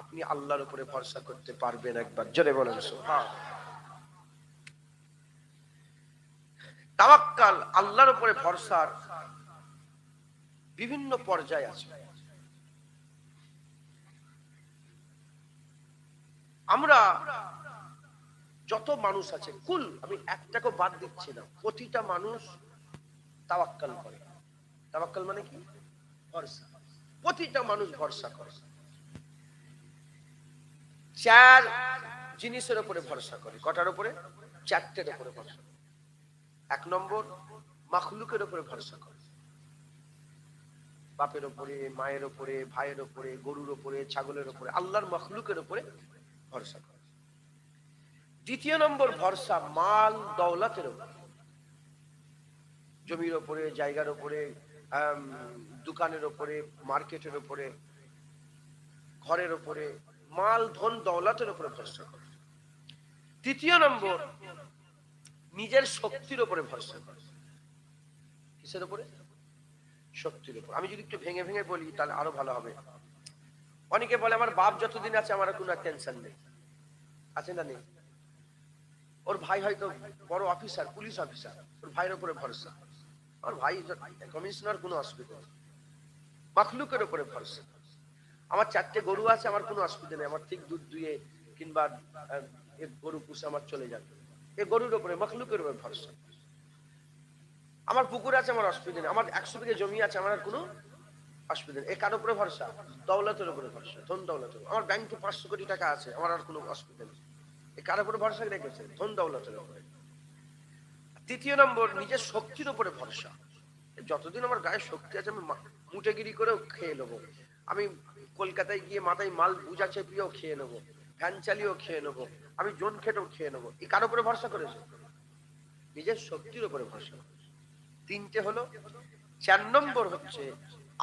আপনি আল্লাহর উপরে ভরসা করতে পারবেন। একবার জোরে বলেন সুবহান। তাওয়াক্কাল, আল্লাহর উপরে ভরসার বিভিন্ন পর্যায় আছে। আমরা যত মানুষ আছে, কুল, আমি একটাকে বাদ দিচ্ছি না, প্রতিটা মানুষ তাওয়াক্কাল করে। তাওয়াক্কাল মানে কি? ভরসা। প্রতিটা মানুষ ভরসা করে। চার জিনিসের উপরে ভরসা করে। কটার উপরে? চারটের উপরে ভরসা করে। এক নম্বর, মাখলুকের উপরে ভরসা করে। বাপের উপরে, মায়ের উপরে, ভাইয়ের উপরে, গরুর উপরে, ছাগলের উপরে, আল্লাহর মাখলুকের উপরে ভরসা করে। দ্বিতীয় নম্বর ভরসা মাল দৌলতের উপরে, জমির উপরে, জায়গার উপরে, দোকানের উপরে, মার্কেটের উপরে, ঘরের উপরে, মাল ধন দৌলতের উপরে ভরসা করে। তৃতীয় নম্বর, নিজের শক্তির উপরে ভরসা করে। কিসের উপরে? শক্তির উপর। আমি যদি একটু ভেঙে ভেঙে বলি তাহলে আরো ভালো হবে। অনেকে বলে আমার বাপ যতদিন আছে আমার কোনো টেনশন নেই। আছে না নেই? ওর ভাই হয়তো বড় অফিসার, পুলিশ অফিসার, ওর ভাইয়ের উপরে ভরসা। আমার ভাই কমিশনার, কোনো অসুবিধা নেই। মাখলুকের উপরে ভরসা। আমার চারটে গরু আছে, আমার কোনো অসুবিধা নেই, আমার ঠিক দুধ দুয়ে কিংবা গরু পুষে আমার চলে যাবে, এই গরুর উপরে, মাখলুকের উপরে ভরসা। আমার পুকুর আছে, আমার অসুবিধা নেই, আমার 100 বিঘে জমি আছে, আমার আর কোনো অসুবিধা নেই। এ কার উপরে ভরসা? দৌলতের উপরে ভরসা, ধন দৌলতের। আমার ব্যাংকে 500 কোটি টাকা আছে, আমার আর কোনো অসুবিধা নেই। এ কার উপরে ভরসা রেখেছে? ধন দৌলতের উপরে। তৃতীয় নম্বর, নিজের শক্তির উপরে ভরসা। যতদিন আমার গায়ে শক্তি আছে আমি মুটেগিরি করেও খেয়ে নেবো, আমি কলকাতায় গিয়ে মাথায় মাল বুঝা চেপিয়েও খেয়ে নেবো, ভ্যান চালিয়েও খেয়ে নেবো, আমি জোন খেটেও খেয়ে নেবো। এই কার উপরে ভরসা করেছে? নিজের শক্তির উপরে ভরসা। তিনটে হলো। 4 নম্বর হচ্ছে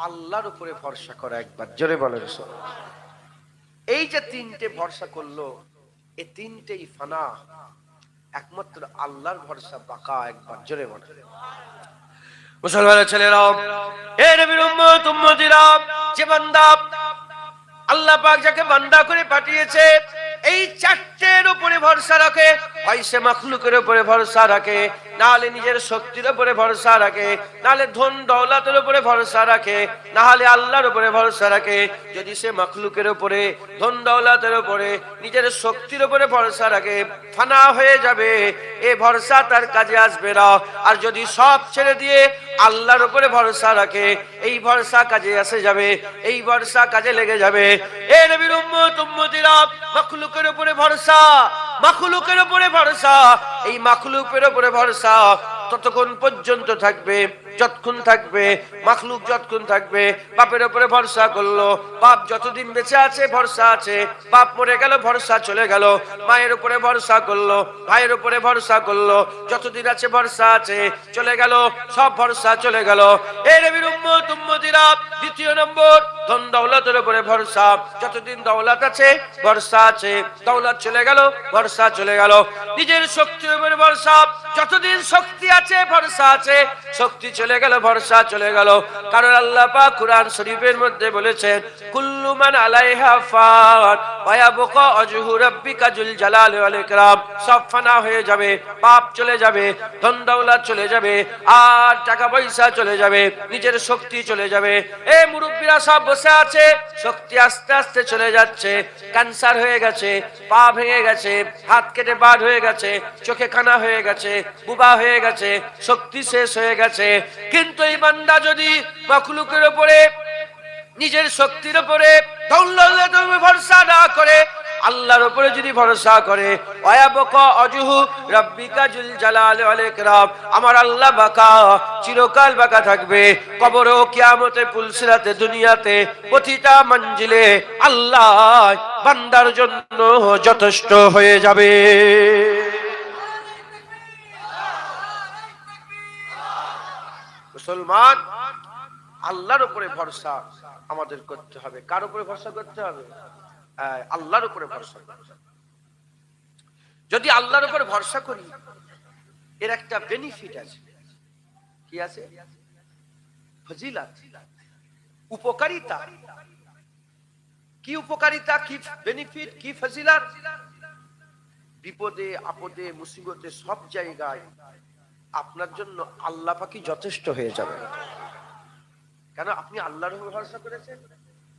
আল্লাহর উপরে ভরসা করা। একবার জোরে বলেন সুবহান। এই যে তিনটে ভরসা করলো, এই তিনটেই ফানা, একমাত্র আল্লাহর ভরসা বাঁকা। একবার জোরে বলেন। মুসলমানের ছেলেরা, এ নবীর উম্মত উম্মতিরা, যে বান্দা আল্লাহ পাক যাকে বান্দা করে পাঠিয়েছে, এই চারটের উপরে ভরসা রাখে। হয় সে মাখলুকের উপরে ভরসা রাখে, নাহলে নিজের শক্তির উপরে ভরসা রাখে, নাহলে ধন দৌলতের উপরে ভরসা রাখে, নাহলে আল্লাহর উপরে ভরসা রাখে। যদি সে মাখলুকের উপরে, ধন দৌলতের উপরে, নিজের শক্তির উপরে ভরসা রাখে, ফানা হয়ে যাবে, এ ভরসা তার কাজে আসবে না। আর যদি সব ছেড়ে দিয়ে আল্লাহর উপরে ভরসা রাখে, এই ভরসা কাজে আসে যাবে, এই ভরসা কাজে লেগে যাবে। এ নবীর উম্মত উম্মতিরা, মাখলুকের উপরে ভরসা, মাখলুকের উপরে ভরসা, এই মাখলুকের উপরে ভরসা ততক্ষণ পর্যন্ত থাকবে যতক্ষণ থাকবে মাখলুক, যতক্ষণ থাকবে। বাপের উপরে ভরসা করলো, বাপ যতদিন বেঁচে আছে ভরসা আছে, বাপ মরে গেল ভরসা চলে গেল। মায়ের উপরে ভরসা করলো, ভাইয়ের উপরে ভরসা করলো, যতদিন আছে ভরসা আছে, চলে গেল সব ভরসা চলে গেল। এই নবীর উম্মত উম্মতিরা, দ্বিতীয় নম্বর ধন দৌলতের উপরে ভরসা। যতদিন দৌলত আছে ভরসা আছে, দৌলত চলে গেল ভরসা চলে গেল। নিজের শক্তির উপরে ভরসা, যতদিন শক্তি আছে ভরসা আছে, শক্তি চলে গেল ভরসা চলে গেল। কারণ আল্লাহ পাক কুরআন শরীফের মধ্যে বলেছেন, কুল্লু মান আলাইহা ফান ওয়া ইয়াবকা ওয়াজহু রাব্বিকা যুল জালালি ওয়াল ইকরাম। সব ফানা হয়ে যাবে, পাপ চলে যাবে, ধন দৌলত চলে যাবে, আর টাকা পয়সা চলে যাবে, নিজের শক্তি চলে যাবে। এই মুরব্বীরা সব বসে আছে, শক্তি আস্তে আস্তে চলে যাচ্ছে, ক্যান্সার হয়ে গেছে, পা ভেঙে গেছে, হাত কেটে বাদ হয়ে গেছে, চোখে কানা হয়ে গেছে, বুবা হয়ে গেছে, শক্তি শেষ হয়ে গেছে। কিন্তু এই বান্দা যদি মাখলুকের উপরে, নিজের শক্তির উপরে, দৌলতের উপরে ভরসা না করে আল্লাহর উপরে যদি ভরসা করে, ওয়ায়াবকা ওয়াজহু রাব্বিকা যুল জালালি ওয়াল ইকরাম, আমার আল্লাহ বাঁকা, চিরকাল বাঁকা থাকবে। কবর ও কিয়ামতে, পুলসিরাতে, দুনিয়াতে, প্রতিটা মঞ্জিলে আল্লাহ বান্দার জন্য যথেষ্ট হয়ে যাবে। মুসলমান, আল্লাহর উপরে ভরসা আমাদের করতে হবে। কার উপরে ভরসা করতে হবে? আল্লাহর উপরে ভরসা। যদি আল্লাহর উপরে ভরসা করি, এর একটা বেনিফিট আছে। কি আছে? ফজিলত, উপকারিতা। কি উপকারিতা, কি বেনিফিট, কি ফজিলত? বিপদে আপদে মুসিবতে সব জায়গায় আপনার জন্য আল্লাহ পাকই যথেষ্ট হয়ে যাবে। কেন? আপনি আল্লাহর উপর ভরসা করেছেন।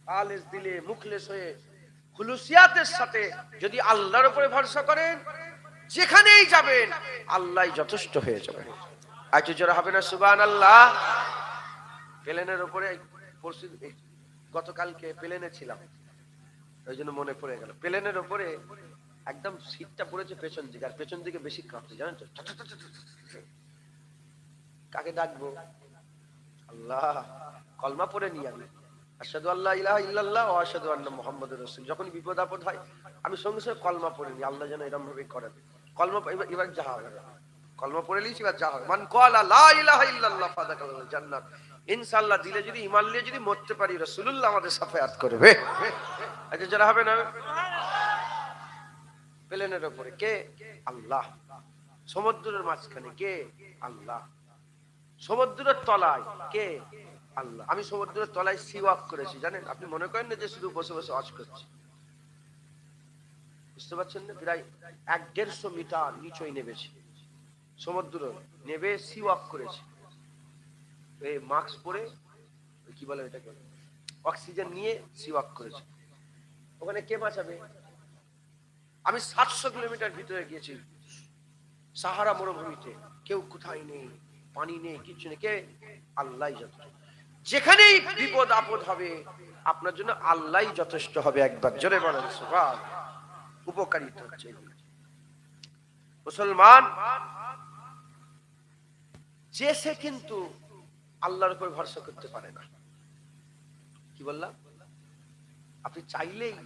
খালেস দিলে, মুখলেস হয়ে, খুলুসিয়াতের সাথে যদি আল্লাহর উপরে ভরসা করেন, যেখানেই যাবেন আল্লাহই যথেষ্ট হয়ে যাবে। আজকে যারা হবে না সুবহানাল্লাহ। প্লেনের উপরে গতকালকে প্লেনে ছিলাম, ওই জন্য মনে পড়ে গেল। প্লেনের উপরে একদম সিটটা পড়েছে পেছন দিকে, আর পেছন দিকে বেশি কাঁপছে, জানেন তো। কাকে ডাকবো? আল্লাহ। কলমা পড়ে নিয়ে আমি আশহাদু আল্লা ইলাহা ইল্লাল্লাহ ওয়া আশহাদু আন্না মুহাম্মাদুর রাসূল। যখন বিপদ আপদ হয় আমি সঙ্গে সঙ্গে কলমা পড়ে নিই, আল্লাহ যেন এরকম ভাবে করেন। কলমা এবার যা হবে, কলমা পড়ে নিয়েছি, এবার যা হবে। মান ক্বালা লা ইলাহা ইল্লাল্লাহ ফাদাখালাল জান্নাত। ইনশাআল্লাহ দিলে যদি ঈমান নিয়ে যদি মরতে পারি, রাসূলুল্লাহ আমাদের শাফায়াত করবে। আচ্ছা, যারা হবে না। প্লেনের উপরে কে? আল্লাহ। সমুদ্রের মাঝখানে কে? আল্লাহ। সমুদ্রের তলায় কে? আল্লাহ। আমি সমুদ্রের তলায় সি ওয়াক করেছি, জানেন। আপনি মনে করেন না যে শুধু বসে বসে ওয়াজ করছি, বুঝতে পারছেন না? প্রায় 1-150 মিটার নিচে নেমেছি সমুদ্র, নেবে সি ওয়াক করেছি। এই মাস্ক পরে, কি বলে এটাকে, অক্সিজেন নিয়ে সি ওয়াক করেছি। ওখানে কে বাঁচাবে? আমি 700 কিলোমিটার ভিতরে গিয়েছি, সাহারা মরুভূমিতে, কেউ কোথায় নেই, পানি নেই, কিছু নেই। কে? আল্লাহই যথেষ্ট। যেখানেই বিপদ আপদ হবে আপনার জন্য আল্লাহই যথেষ্ট হবে। একবার জোরে বলেন সুবহান। উপকারিতা হচ্ছে মুসলমান, যে সে কিন্তু আল্লাহর উপর ভরসা করতে পারে না। কি বললাম? আপনি চাইলেই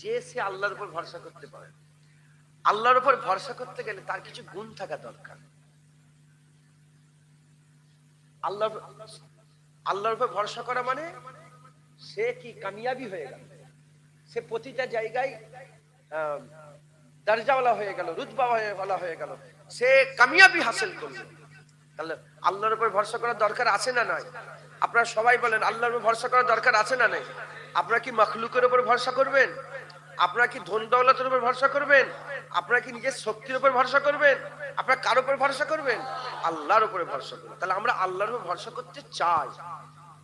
যে সে আল্লাহর উপর ভরসা করতে পারে। আল্লাহর উপর ভরসা করতে গেলে তার কিছু গুণ থাকা দরকার। আল্লাহর উপর ভরসা করা মানে সে কি কামিয়াবি হয়ে গেল, সে প্রতিটা জায়গায় দরজাওয়ালা হয়ে গেল, রুতবাওয়ালা হয়ে গেল, সে কামিয়াবি হাসিল করলো। তাহলে আল্লাহর উপর ভরসা করার দরকার আছে না নাই? আপনারা সবাই বলেন, আল্লাহর উপর ভরসা করার দরকার আছে না নাই? আপনারা কি মাখলুকের উপর ভরসা করবেন? আপনারা কি ধন দৌলতের উপর ভরসা করবেন? আপনারা কি নিজের শক্তির উপর ভরসা করবেন? আপনারা কার উপর ভরসা করবেন? আল্লাহর উপরে ভরসা করবেন। তাহলে আমরা আল্লাহর উপর ভরসা করতে চাই,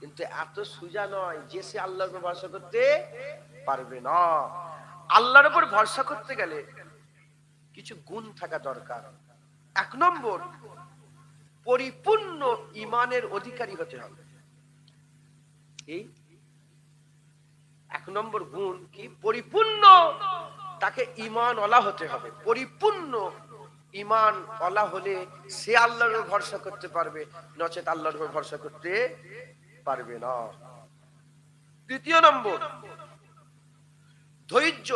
কিন্তু এত সোজা নয় যে সে আল্লাহর উপর ভরসা করতে পারবে না। আল্লাহর উপর ভরসা করতে গেলে কিছু গুণ থাকা দরকার। 1 নম্বর, পরিপূর্ণ ঈমানের অধিকারী হতে হবে। এই 1 নম্বর গুণ কি? পরিপূর্ণ, তাকে ঈমানওয়ালা হতে হবে। পরিপূর্ণ ঈমানওয়ালা হলে সে আল্লাহর উপর ভরসা করতে পারবে, নচেত আল্লাহর উপর ভরসা করতে পারবে না। 2 নম্বর, ধৈর্য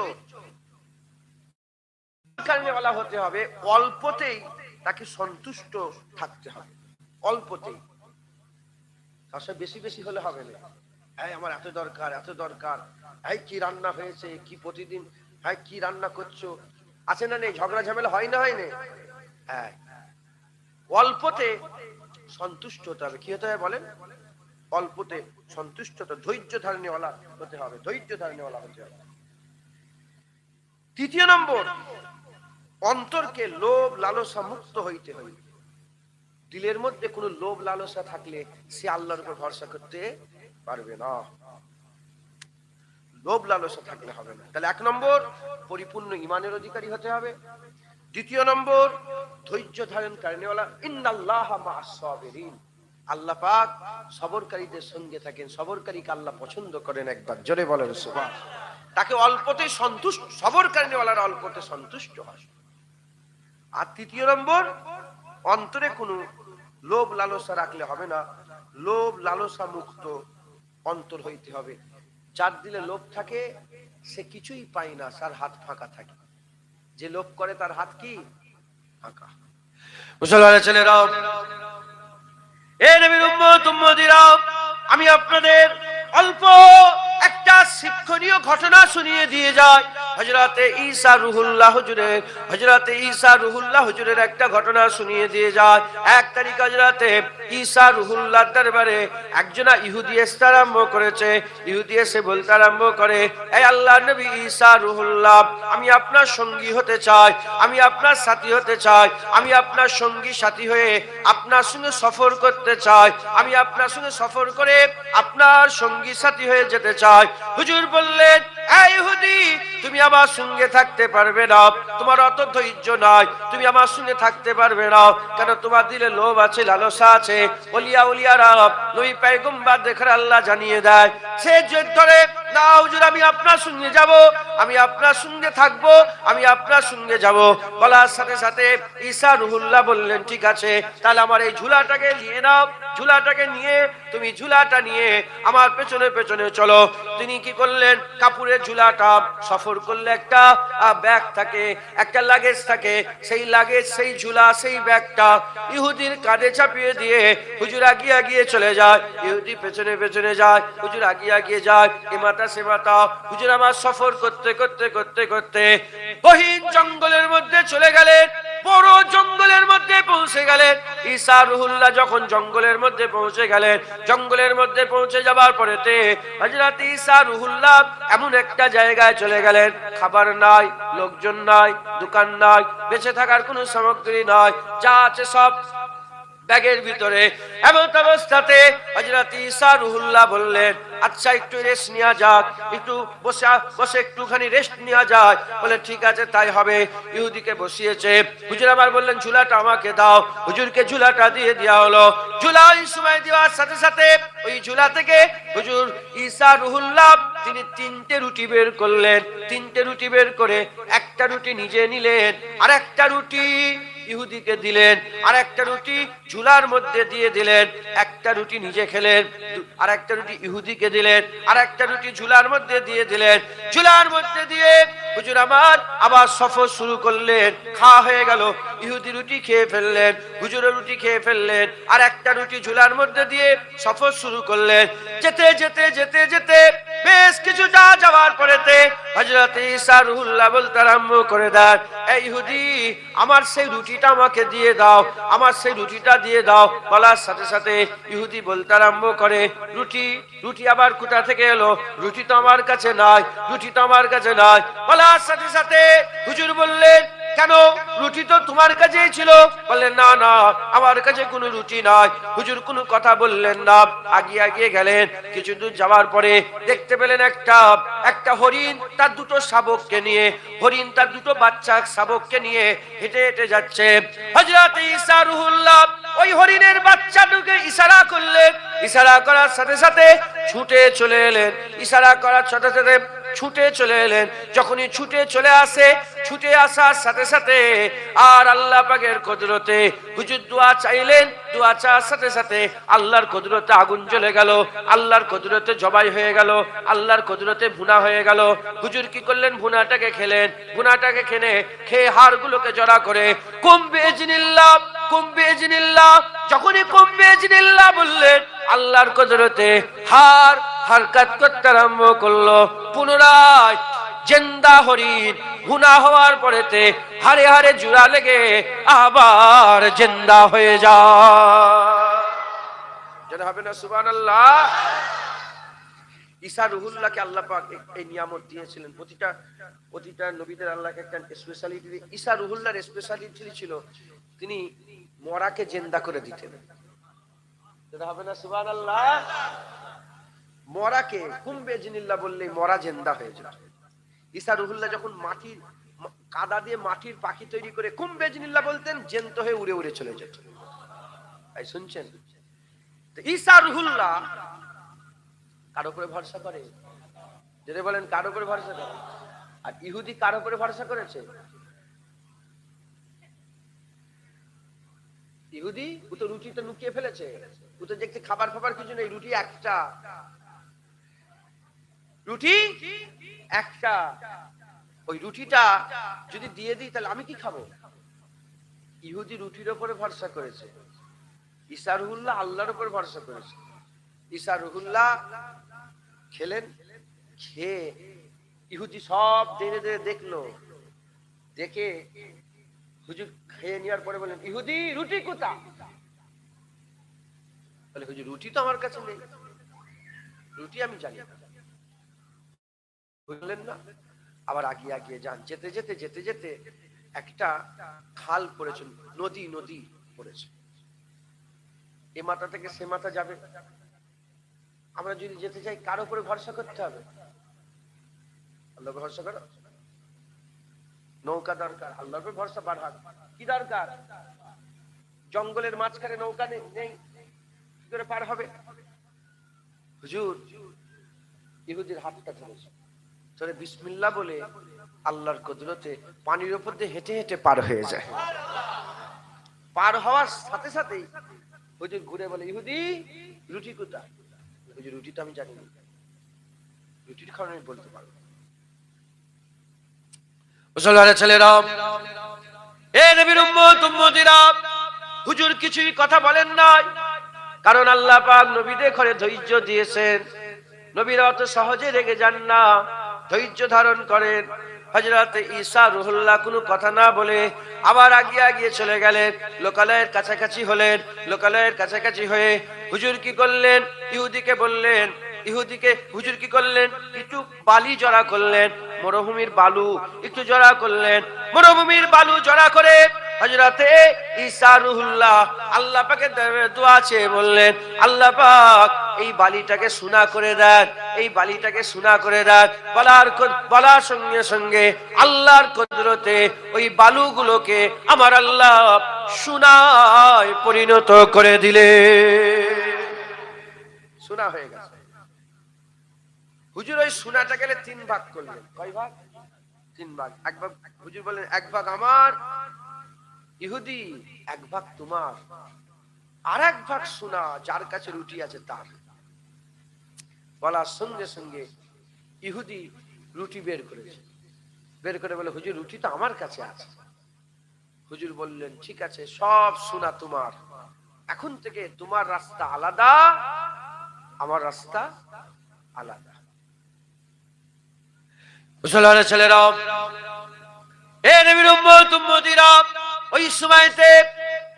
কারণেওয়ালা হতে হবে। অল্পতেই তাকে সন্তুষ্ট থাকতে হবে, অল্পতেই। আসলে বেশি বেশি হলে হবে না। এই আমার এত দরকার, এত দরকার, এই কি রান্না হয়েছে, কি প্রতিদিন, হ্যাঁ কি রান্না করছো, আছে না নেই? ঝগড়া ঝামেলা হয় না, হয় না? হ্যাঁ, অল্পতে সন্তুষ্ট হতে হবে। কি হতে হবে বলেন? অল্পতে সন্তুষ্ট হতে, ধৈর্য ধারণেওয়ালা হতে হবে, ধৈর্য ধারণেওয়ালা হতে হবে। তৃতীয় নম্বর, অন্তরকে লোভ লালসা মুক্ত হইতে হইবে। দিলের মধ্যে কোনো লোভ লালসা থাকলে সে আল্লাহর উপর ভরসা করতে পারবে না। লোভ লালসা থাকলে হবে না। তাহলে 1 নম্বর, পরিপূর্ণ ঈমানের অধিকারী হতে হবে। দ্বিতীয় নম্বর, ধৈর্য ধারণ কারণেওয়ালা। ইন্নাল্লাহা মা'আস সাবিরিন, আল্লাহ পাক সবরকারীদের সঙ্গে থাকেন। সবরকারীকে আল্লাহ পছন্দ করেন। একবার জোরে বলেন সুবহান। তাকে অল্পতে সন্তুষ্ট, সবরকারীওয়ালারা অল্পতে সন্তুষ্ট হয়। আর তৃতীয় নম্বর, অন্তরে কোনো লোভ লালসা রাখলে হবে না। লোভ লালসা মুক্ত অন্তর হইতে হবে। যার দিলে লোভ থাকে সে কিছুই পায় না, তার হাত ফাঁকা থাকে। যে লোভ করে তার হাত কি? ফাঁকা। মুসলমানের ছেলেরাও, এ নবীর উম্মত উম্মতিরাও, আমি আপনাদের অল্প একটা শিক্ষণীয় ঘটনা শুনিয়ে দিয়ে যাই। হযরতে ঈসা রুহুল্লাহ হুজুরের, হযরতে ঈসা রুহুল্লাহ হুজুরের একটা ঘটনা শুনিয়ে দিয়ে যায়। 1 তারিখ হযরতে ঈসা রুহুল্লাহর দরবারে একজনা ইহুদি আসতে আরম্ভ করেছে। ইহুদি এসে বলতে আরম্ভ করে, এই আল্লাহর নবী ঈসা রুহুল্লাহ, আমি আপনার সঙ্গী হতে চাই, আমি আপনার সাথী হতে চাই, আমি আপনার সঙ্গী সাথী হয়ে আপনার সঙ্গে সফর করতে চাই, আমি আপনার সঙ্গে সফর করে আপনার সঙ্গী সাথী হয়ে যেতে চাই। হুজুর বললেন, এই ইহুদি, তুমি আমার সঙ্গে থাকতে পারবে না, তোমার অত ধৈর্য নাই, তুমি আমার সঙ্গে থাকতে পারবে না। কেন? তোমার দিলে লোভ আছে, লালসা আছে। ওলিয়া উলিয়ারা, নবী পয়গম্বর দেখে আল্লাহ জানিয়ে দেয়, সে জেদ ধরে, না হুজুর, আমি আপনার সঙ্গে যাব, আমি আপনার সঙ্গে থাকবো, আমি আপনার সঙ্গে যাব। বলার সাথে সাথে ঈসা রুহুল্লাহ বললেন, ঠিক আছে, তাহলে আমার এই ঝুলাটাকে নিয়ে নাও, ঝুলাটাকে নিয়ে, তুমি ঝুলাটা নিয়ে আমার পেছনে পেছনে চলো। তিনি কি করলেন? কাপড়ের ঝুলাটা, সফর করলে একটা ব্যাগ থাকে, একটা লাগেজ থাকে, সেই লাগেজ, সেই ঝুলা, সেই ব্যাগটা ইহুদির কাঁধে চাপিয়ে দিয়ে হুজুর আগিয়ে আগিয়ে চলে যায়। ইহুদি পেছনে পেছনে যায়, হুজুর আগিয়ে আগিয়ে যায়, এ মাথা সে মাথা। হুজুর আমার সফর করতে করতে করতে করতে গহীন জঙ্গলের মধ্যে চলে গেলেন, বড় জঙ্গলের মধ্যে পৌঁছে গেলেন। ঈসা রুহুল্লাহ যখন জঙ্গলের মধ্যে পৌঁছে গেলেন, জঙ্গলের মধ্যে পৌঁছে যাবার পরেতে হযরত ঈসা রুহুল্লাহ এমন একটা জায়গায় চলে গেলেন, খাবার নাই, লোকজন নাই, দোকান নাই, বেঁচে থাকার কোনো সামগ্রী নাই, যা আছে সব ব্যাগের ভিতরে। এমন অবস্থাতে হযরত ঈসা রুহুল্লাহ বললেন, আচ্ছা একটু রেস্ট নেওয়া যাক, একটু বসে একটুখানি রেস্ট নেওয়া যায়। বলে ঠিক আছে, তাই হবে। ইহুদিকে বসিয়েছে। হুজুর আবার বললেন, ঝুলাটা আমাকে দাও। হুজুরকে ঝুলাটা দিয়ে দেওয়া হলো। ঝুলা ওই সময় দেওয়ার সাথে সাথে ওই ঝুলা থেকে হুজুর ঈসা রুহুল্লাহ তিনি 3টে রুটি বের করলেন। 3টে রুটি বের করে একটা রুটি নিজে নিলেন, আর একটা রুটি ইহুদিকে দিলেন, আর একটা রুটি ঝুলার মধ্যে দিয়ে দিলেন। একটা রুটি নিজে খেলেন, আর একটা রুটি ইহুদিকে দিলেন, আর একটা রুটি ঝুলার মধ্যে দিয়ে দিলেন। ঝুলার মধ্যে দিয়ে হুজুর আমার আবার সফর শুরু করলেন। খাওয়া হয়ে গেল, ইহুদি রুটি খেয়ে ফেললেন, হুজুরের রুটি খেয়ে ফেললেন, আর একটা রুটি ঝুলার মধ্যে দিয়ে সফর শুরু করলেন। যেতে যেতে যেতে যেতে বেশ কিছুটা যাওয়ার পরেতে হযরত ঈসা রুহুল্লাহ বলতে আরম্ভ করে দেন, এই ইহুদি, আমার সেই রুটিটা আমাকে দিয়ে দাও, আমার সেই রুটিটা দিয়ে দাও। বলার সাথে সাথে ইহুদি বলতে আরম্ভ করে, রুটি, রুটি আবার কোথা থেকে এলো? রুটি তো আমার কাছে নাই, রুটি তো আমার কাছে নাই। বলার সাথে সাথে হুজুর বললেন, কেন? রুটি তো তোমার কাছেই ছিল। বললেন, না না, আমার কাছে কোনো রুটি নাই। হুজুর কোনো কথা বললেন না, আগিয়ে আগিয়ে গেলেন। কিছু দূর যাওয়ার পরে দেখতে পেলেন একটা হরিণ তার 2টো শাবককে নিয়ে, হরিণ তার 2টো বাচ্চা শাবককে নিয়ে হেঁটে হেঁটে যাচ্ছে। হযরত ঈসা রুহুল্লাহ ওই হরিণের বাচ্চাটাকে ইশারা করলেন। ইশারা করার সাথে সাথে ছুটে চলে এলেন। ইশারা করার সাথে সাথে ছুটে চলে এলেন। যখনই ছুটে চলে আসে, ছুটে আসার সাথে সাথে আর আল্লাহ পাকের কুদরতে হুজুর দোয়া চাইলেন। দোয়া চাওয়ার সাথে সাথে আল্লাহর কুদরতে আগুন জ্বলে গেল, আল্লাহর কুদরতে জবাই হয়ে গেল, আল্লাহর কুদরতে ভুনা হয়ে গেল। হুজুর কি করলেন? ভুনাটাকে খেলেন। ভুনাটাকে খেয়ে হাড়গুলোকে জড়া করে কুম বিইজনিল্লাহ, কুম বিইজনিল্লাহ, যখনই কুম বিইজনিল্লাহ বললেন, আল্লাহর কুদরতে হাড় হারকাত করতে আরম্ভ করলো। পুনরায় জিন্দা হরিণ হুনা হওয়ার পরেতে হারে হারে জোড়া লেগে আবার জিন্দা হয়ে যায়। যেটা হবে না সুবহানাল্লাহ। ঈসা রুহুল্লাহকে আল্লাহ পাক এই নিয়ামত দিয়েছিলেন। প্রতিটা নবীদের আল্লাহকে একটা স্পেশালিটি। ঈসা রুহুল্লাহর স্পেশালিটি ছিল তিনি মরাকে জিন্দা করে দিতেন। যেটা হবে না সুবহানাল্লাহ। মরাকে কুম্বে জিনিল্লাহ বললেই মরা জিন্দা হয়ে যেত। ঈসা রুহুল্লাহ যখন মাটির কাদা দিয়ে মাটির পাখি তৈরি করে কুম্বে জিনিল্লাহ বলতেন, জ্যান্ত হয়ে উড়ে উড়ে চলে যেত। তাই শুনছেন? ঈসা রুহুল্লাহ কার উপরে ভরসা করে? যদি বলেন কার উপরে ভরসা করে? আর ইহুদি কার উপরে ভরসা করেছে? ইহুদি ও তো রুটিটা লুকিয়ে ফেলেছে। ও তো দেখতে খাবার ফাবার কিছু নেই, রুটি একটা, রুটি একটা। ওই রুটিটা যদি দিয়ে দিই তাহলে আমি কি খাবো? ইহুদি রুটির উপরে ভরসা করেছে, ঈসা রুহুল্লাহ আল্লাহর উপর ভরসা করেছে। ঈসা রুহুল্লাহ খেলেন, খেয়ে ইহুদি সব ধীরে ধীরে দেখলো, দেখে হুজুর খেয়ে নেওয়ার পরে বলেন, ইহুদি রুটি কোথায়? বলে, হুজুর রুটি তো আমার কাছে নেই, রুটি আমি জানি। বুঝলেন না? আবার আগিয়ে আগিয়ে যান, যেতে যেতে যেতে যেতে একটা খাল পড়েছে, নদী পড়েছে। এ মাথা থেকে সে মাথা যাবে। আমরা যদি যেতে চাই কার উপরে ভরসা করতে হবে? আল্লাহর ভরসা করো। নৌকা দরকার, আল্লাহর উপর ভরসা বাড়ান। কি দরকার? জঙ্গলের মাঝখানে নৌকা নেই, কি করে পার হবে? হুজুর ইহুদির হাতটা ধরেছে, ধরে বিসমিল্লাহ বলে আল্লাহর কুদরতে পানির উপর দিয়ে হেঁটে হেঁটে পার হয়ে যায়। পার হওয়ার সাথে সাথেই হুজুর ঘুরে বলে, ইহুদি রুটি কোথায়? হুজুর রুটি তো আমি জানি না, রুটির খাওয়া আমি বলতে পারবো। মুসলমানের ছেলেরা, এ নবীর উম্মত উম্মতিরা, হুজুর কিছুই কথা বলেন নাই, কারণ আল্লাহ পাক নবীদের ঘরে ধৈর্য দিয়েছেন। নবীরা অত সহজে রেগে যান না, ধৈর্য ধারণ করেন। হযরত ঈসা রুহুল্লাহ কোনো কথা না বলে আবার আগিয়ে আগিয়ে চলে গেলেন, লোকালয়ের কাছাকাছি হলেন। লোকালয়ের কাছাকাছি হয়ে হুজুর কি করলেন? ইহুদিকে বললেন, হুজুর কি করলেন? একটু বালি জড়া করলেন, মরুভূমির বালু একটু জড়া করলেন। মরুভূমির বালু জড়া করে হযরতে ঈসা রুহুল্লাহ আল্লাহ পাকের দরবারে দোয়া চেয়ে বললেন, আল্লাহ পাক এই বালিটাকে সোনা করে দেন, এই বালিটাকে সোনা করে দেন। বলার সঙ্গে সঙ্গে আল্লাহর কুদরতে ওই বালুগুলোকে আমার আল্লাহ সোনায় পরিণত করে দিলে। সোনা হয়ে গেছে। হুজুর ওই সোনাটা গেলে 3 ভাগ করলেন। কয় ভাগ? 3 ভাগ। এক ভাগ হুজুর বলেন, 1 ভাগ আমার ইহুদি, 1 ভাগ তোমার, আর 1 ভাগ সোনা যার কাছে রুটি আছে তার। বলার সঙ্গে সঙ্গে ইহুদি রুটি বের করেছে, বের করে বলে, হুজুর রুটি তো আমার কাছে আছে। হুজুর বললেন, ঠিক আছে, সব সোনা তোমার, এখন থেকে তোমার রাস্তা আলাদা, আমার রাস্তা আলাদা। মুসলমানের ছেলেরা, এ নবীর উম্মত উম্মতিরা, ওই সময়তে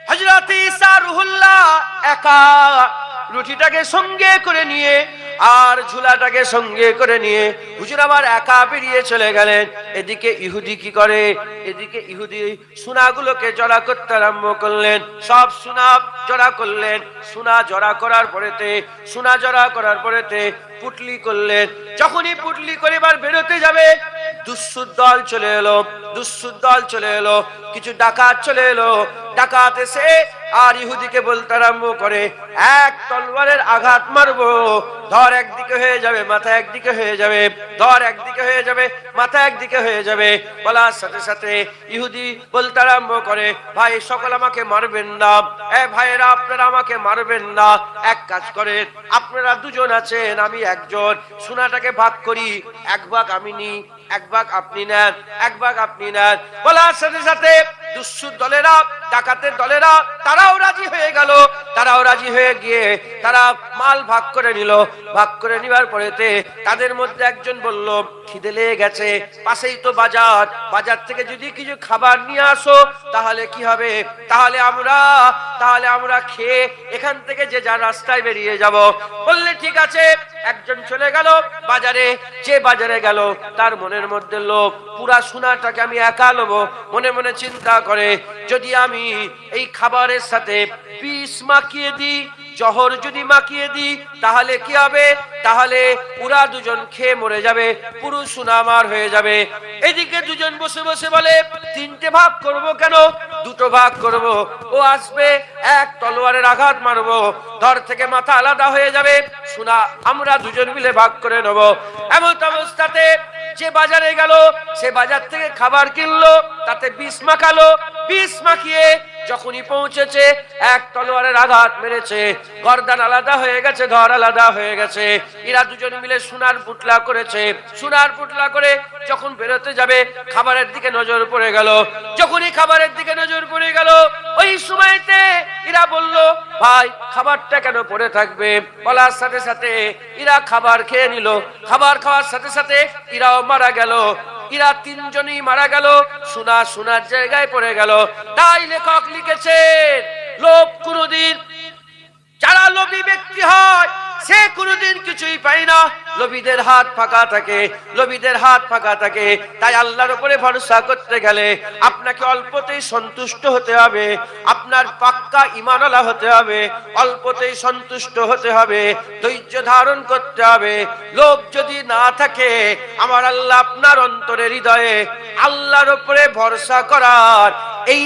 হযরত ঈসা রুহুল্লাহ একা রুটিটাকে সঙ্গে করে নিয়ে আর ঝুলাটাকে সঙ্গে করে নিয়ে হুজুর আবার একা বেরিয়ে চলে গেলেন। এদিকে ইহুদি কি করে? এদিকে ইহুদি সোনাগুলোকে জড়া করতে আরম্ভ করলেন। সব সোনা জড়া করলেন। সোনা জড়া করার পরেতে পুটলি করলেন। যখনই পুটলি করে এবার বেরোতে যাবে, দুঃসুর দল চলে এলো, কিছু ডাকাত চলে এলো। ডাকাত এসে আর ইহুদিকে বলতে আরম্ভ করে, এক তলোয়ারের আঘাত মারবো, ধর একদিকে হয়ে যাবে, মাথা একদিকে হয়ে যাবে, ধর একদিকে হয়ে যাবে, মাথা একদিকে হয়ে যাবে। বলার সাথে সাথে ইহুদি বলতে আরম্ভ করে, ভাই সকল আমাকে মারবেন না, ভাইয়েরা আপনারা আমাকে মারবেন না, এক কাজ করেন, আপনারা দুজন আছেন, আমি একজন, সোনাটাকে ভাগ করি, 1 ভাগ আমি নিই, 1 ভাগ আপনি নেন, 1 ভাগ আপনি নেন। বলার সাথে সাথে দুঃসুর দলেরা, ডাকাতের দলেরা, তারাও রাজি হয়ে গেল। তারাও রাজি হয়ে গিয়ে তারা মাল ভাগ করে নিল। ভাগ করে নেওয়ার পরেতে তাদের মধ্যে একজন বলল, খিদে লেগে গেছে, পাশেই তো বাজার, বাজার থেকে যদি কিছু খাবার নিয়ে আসো তাহলে কি হবে, তাহলে আমরা খেয়ে এখান থেকে যে যা রাস্তায় বেরিয়ে যাব। বললে ঠিক আছে। একজন চলে গেল বাজারে। যে বাজারে গেল তার মনের মধ্যে লোভ, পুরা সোনাটাকে আমি একা লব। মনে মনে চিন্তা করে, যদি আমি এই খাবারের সাথে বিষ মাখিয়ে দিই, জহর যদি মাখিয়ে দিই তাহলে কি হবে, তাহলে পুরা দুজন খেয়ে মরে যাবে, পুরো সোনা আমার হয়ে যাবে। এদিকে দুজন বসে বসে বলে, তিনটে ভাগ করব কেন, দুটো ভাগ করব। ও আসবে, এক তলোয়ারের আঘাত মারবো, ধর থেকে মাথা আলাদা হয়ে যাবে, সোনা আমরা দুজন মিলে ভাগ করে নেব। এমন অবস্থাতে যে বাজারে গেল, সে বাজার থেকে খাবার কিনলো, তাতে বিষ মাখালো। বিষ মাখিয়ে যখনই পৌঁছেছে, এক তলোয়ারের আঘাত মেরেছে, গর্দান আলাদা হয়ে গেছে, ধর আলাদা হয়ে গেছে। এরা দুজন মিলে সোনার পুটলা করেছে। সোনার পুটলা করে যখন বেরোতে যাবে, খাবারের দিকে নজর পড়ে গেল। যখনই খাবারের দিকে নজর পড়ে গেল, ওই সময়তে এরা বলল, ভাই খাবারটা কেন পড়ে থাকবে। বলার সাথে সাথে এরা খাবার খেয়ে নিল। খাবার খাওয়ার সাথে সাথে এরাও মারা গেল। এরা তিনজনই মারা গেল, সোনার জায়গায় পড়ে গেল। তাই লেখক লিখেছেন, লোভ কোনদিন, যারা লোভী ব্যক্তি হয় সে কোনদিন কিছুই পায় না। লোভীদের হাত ফাঁকা থাকে, লোভীদের হাত ফাঁকা থাকে। তাই আল্লাহর উপরে ভরসা করতে গেলে আপনাকে অল্পতেই সন্তুষ্ট হতে হবে, আপনার পাক্কা ঈমানওয়ালা হতে হবে, অল্পতেই সন্তুষ্ট হতে হবে, ধৈর্য ধারণ করতে হবে। লোভ যদি না থাকে, আমার আল্লাহ আপনার অন্তরে হৃদয়ে আল্লাহর উপরে ভরসা করার এই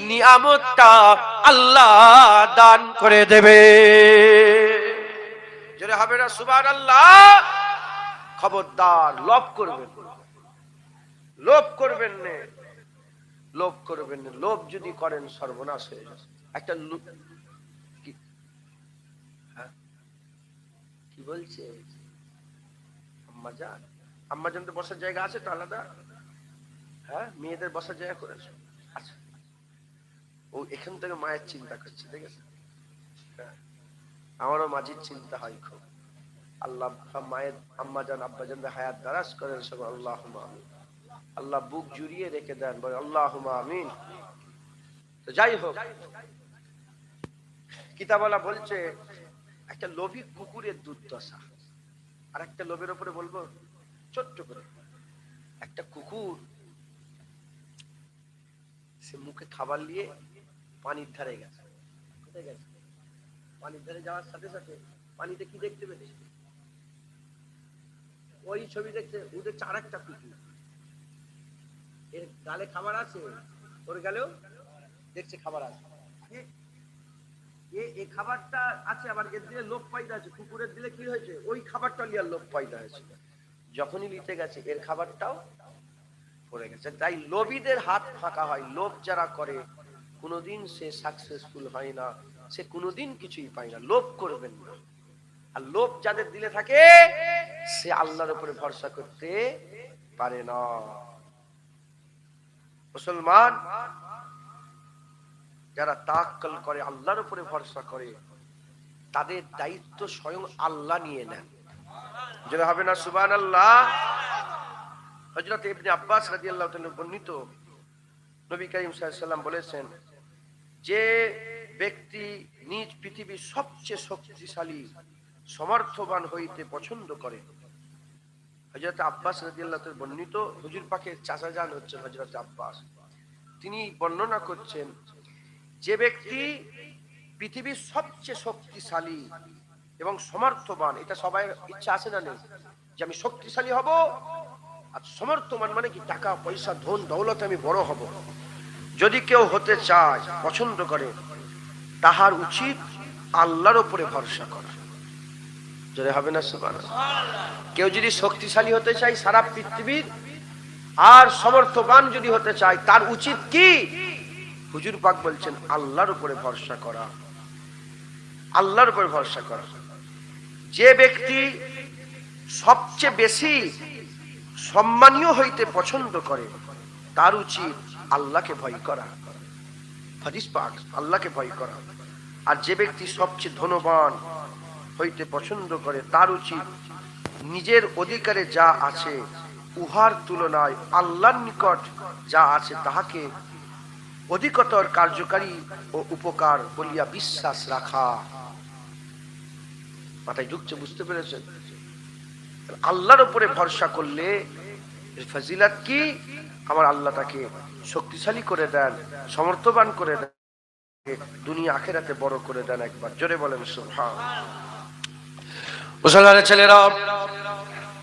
নিয়ামতটা আল্লাহ দান করে দেবে। যেটা হবে না সুবহানাল্লাহ। খবরদার লোভ করবেন, লোভ করবেন না, লোভ করবেন না। লোভ যদি করেন সর্বনাশ হয়ে যাবে। একটা কি বলছে আম্মাজান তো বসার জায়গা আছে তো আলাদা? হ্যাঁ, মেয়েদের বসার জায়গা করেছে। আচ্ছা, ও এখান থেকে মায়ের চিন্তা করছে, ঠিক আছে? আমারও মাঝির চিন্তা হয় খুব। আল্লাহ মায়ের আম্মাজান আব্বাজানদের হায়াত দারাজ করেন সব, আল্লাহুম্মা আমিন। আল্লাহ বুক জুড়িয়ে রেখে দেন, বলে আল্লাহুম্মা আমিন। তো যাই হোক, কিতাবওয়ালা বলছে একটা লোভী কুকুরের দুর্দশা। আর একটা লোভের উপরে বলবো ছোট্ট করে। একটা কুকুর, সে মুখে খাবার নিয়ে পানির ধারে গেছে। কোথায় গেছে? পানির ধারে যাওয়ার সাথে সাথে পানিতে কি দেখতে পেয়েছে? ওই ছবি দেখতে ও দেখছে আর একটা কুকুর, এর গালে খাবার আছে, ওর গালেও দেখছে খাবার আছে। এই খাবারটা আছে, আবার এর দিলে লোভ পাইতে আছে। কুকুরের দিলে কি হয়েছে? ওই খাবারটা লিয়ার লোভ পাইতে হয়েছে। যখনই নিতে গেছে, এর খাবারটাও পড়ে গেছে। তাই লোভীদের হাত ফাঁকা হয়। লোভ যারা করে কোনোদিন সে সাকসেসফুল হয় না, সে কোনোদিন কিছুই পায় না। লোভ করবেন না। আর লোভ যাদের দিলে থাকে, সে আল্লাহর উপরে ভরসা করতে পারে না। মুসলমান যারা তাওয়াক্কুল করে, আল্লাহর উপরে ভরসা করে, তাদের দায়িত্ব স্বয়ং আল্লাহ নিয়ে নেন। যেটা হবে না সুবহানাল্লাহ। হযরত ইবনে আব্বাস রাদিয়াল্লাহু তাআলা বর্ণিত, নবী কারীম সাল্লাল্লাহু আলাইহি ওয়াসাল্লাম বলেছেন, যে ব্যক্তি নিজ পৃথিবীর সবচেয়ে শক্তিশালী সমর্থবান হইতে পছন্দ করে। হযরত আব্বাস রাদিয়াল্লাহু তাআলা বর্ণিত, হুজুর পাকের চাচা যান হচ্ছেন হযরত আব্বাস। তিনি বর্ণনা করছেন, যে ব্যক্তি পৃথিবীর সবচেয়ে শক্তিশালী এবং সমর্থবান, এটা সবাই ইচ্ছা আছে না নেই যে আমি শক্তিশালী হব? আর সমর্থবান মানে কি? টাকা পয়সা ধন দৌলতে আমি বড় হব। যদি কেউ হতে চায়, পছন্দ করে, তাহার উচিত আল্লাহর উপরে ভরসা করা। যদি হবে না সুবহানাল্লাহ। কেউ যদি শক্তিশালী হতে চায় সারা পৃথিবীর, আর সমর্থবান যদি হতে চায়, তার উচিত কি? হুজুর পাক বলছেন আল্লাহর উপরে ভরসা করা, আল্লাহর উপরে ভরসা করা। যে ব্যক্তি সবচেয়ে বেশি সম্মানীয় হইতে পছন্দ করে, তার উচিত আল্লাহকে ভয় করা। হাদিস পাক, আল্লাহকে ভয় করা। আর যে ব্যক্তি সবচেয়ে ধনবান হইতে পছন্দ করে, তার উচিত নিজের অধিকারে যা আছে উহার তুলনায় আল্লাহর নিকট যা আছে তাহাকে অধিকতর কার্যকারী ও উপকার বলিয়া বিশ্বাস রাখা। মাথায় ঢুকছে? বুঝতে পেরেছেন? আল্লাহর উপরে ভরসা করলে ফজিলত কি? আমার আল্লাহ তাকে শক্তিশালী করে দেন, সমর্থবান করে দেন, দুনিয়া আখিরাতে বড় করে দেন। একবার জোরে বলেন সুবহানাল্লাহ। মুসলমানের ছেলেরা,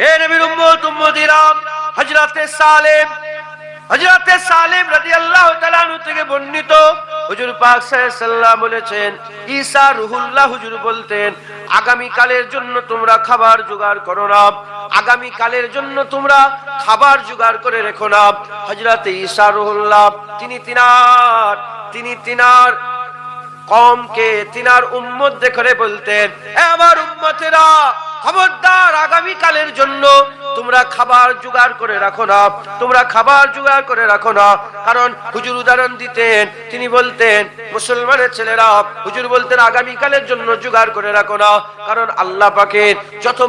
এ নবীর উম্মত উম্মতিরা, হযরতে সালেম রাদিয়াল্লাহু তাআলা আনহু থেকে বর্ণিত, হুজুর পাক সাল্লাল্লাহু আলাইহি ওয়াসাল্লাম বলেছেন, ঈসা রুহুল্লাহ হুজুর বলতেন, আগামী কালের জন্য তোমরা খাবার জোগাড় করো না, আগামী কালের জন্য তোমরা খাবার জোগাড় করে রেখো না। হযরতে ঈসা রুহুল্লাহ তিনি তিনার কওমকে, তিনার উম্মত দেখে বলতেন, এ আমার উম্মতেরা, খবরদার আগামী কালের জন্য তোমরা খাবার জোগাড় করে রাখো না, তোমরা খাবার জোগাড় করে রাখো না। কারণ হুজুর উদাহরণ দিতেন, তিনি বলতেন, মুসলমানের ছেলেরা, হুজুর বলতেন আগামী কালের জন্য জোগাড় করে রাখো না, কারণ আল্লাহ পাকের যত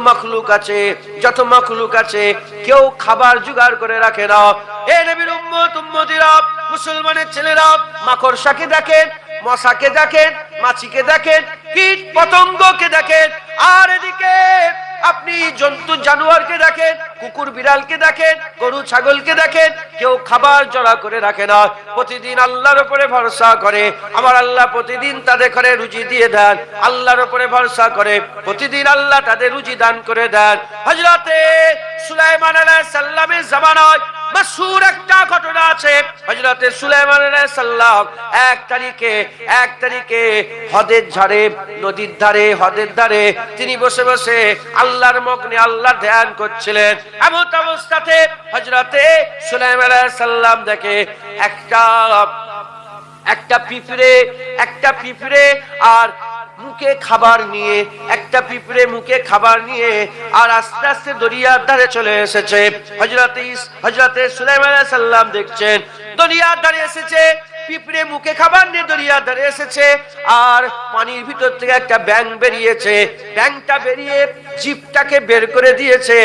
মাখলুক আছে কেউ খাবার জোগাড় করে রাখে না। এ নবীর উম্মত উম্মতিরা, মুসলমানের ছেলেরা, মাকড়সাকে দেখেন, মশাকে দেখেন, মাছিকে দেখেন, কীট পতঙ্গকে দেখেন, আর এদিকে আপনি জন্তু জানোয়ারকে দেখেন, কুকুর বিড়ালকে দেখেন, গরু ছাগলকে দেখেন, কেউ খাবার জড়া করে রাখে না। প্রতিদিন আল্লাহর উপরে ভরসা করে, আমার আল্লাহ প্রতিদিন তাদের ঘরে রুজি দিয়ে দেন। আল্লাহর উপরে ভরসা করে, প্রতিদিন আল্লাহ তাদের রুজি দান করে দেন। হযরতে সুলাইমান আলাইহিস সালামের জামানায় মাশহুর একটা ঘটনা আছে। হযরতে সুলাইমান আলাইহিস সালাম এক তারিখে নদীর ধারে তিনি বসে বসে আল্লাহর মগ্নে আল্লাহর ধ্যান করছিলেন। এমন অবস্থাতে হযরতে সুলাইমান আলাইহিস সালাম দেখে একটা পিঁপড়ে আর মুখে খাবার নিয়ে আর আস্তে আস্তে দরিয়ার ধারে চলে এসেছে। হযরতে সুলাইমান আলাইহিস সালাম দেখছেন দরিয়ার ধারে এসেছে, পিঁপড়ে মুখে খাবার নিয়ে দরিয়ার ধারে এসেছে, আর পানির ভিতর থেকে একটা ব্যাঙ বেরিয়েছে। ব্যাঙটা বেরিয়ে জিভটাকে বের করে দিয়েছে।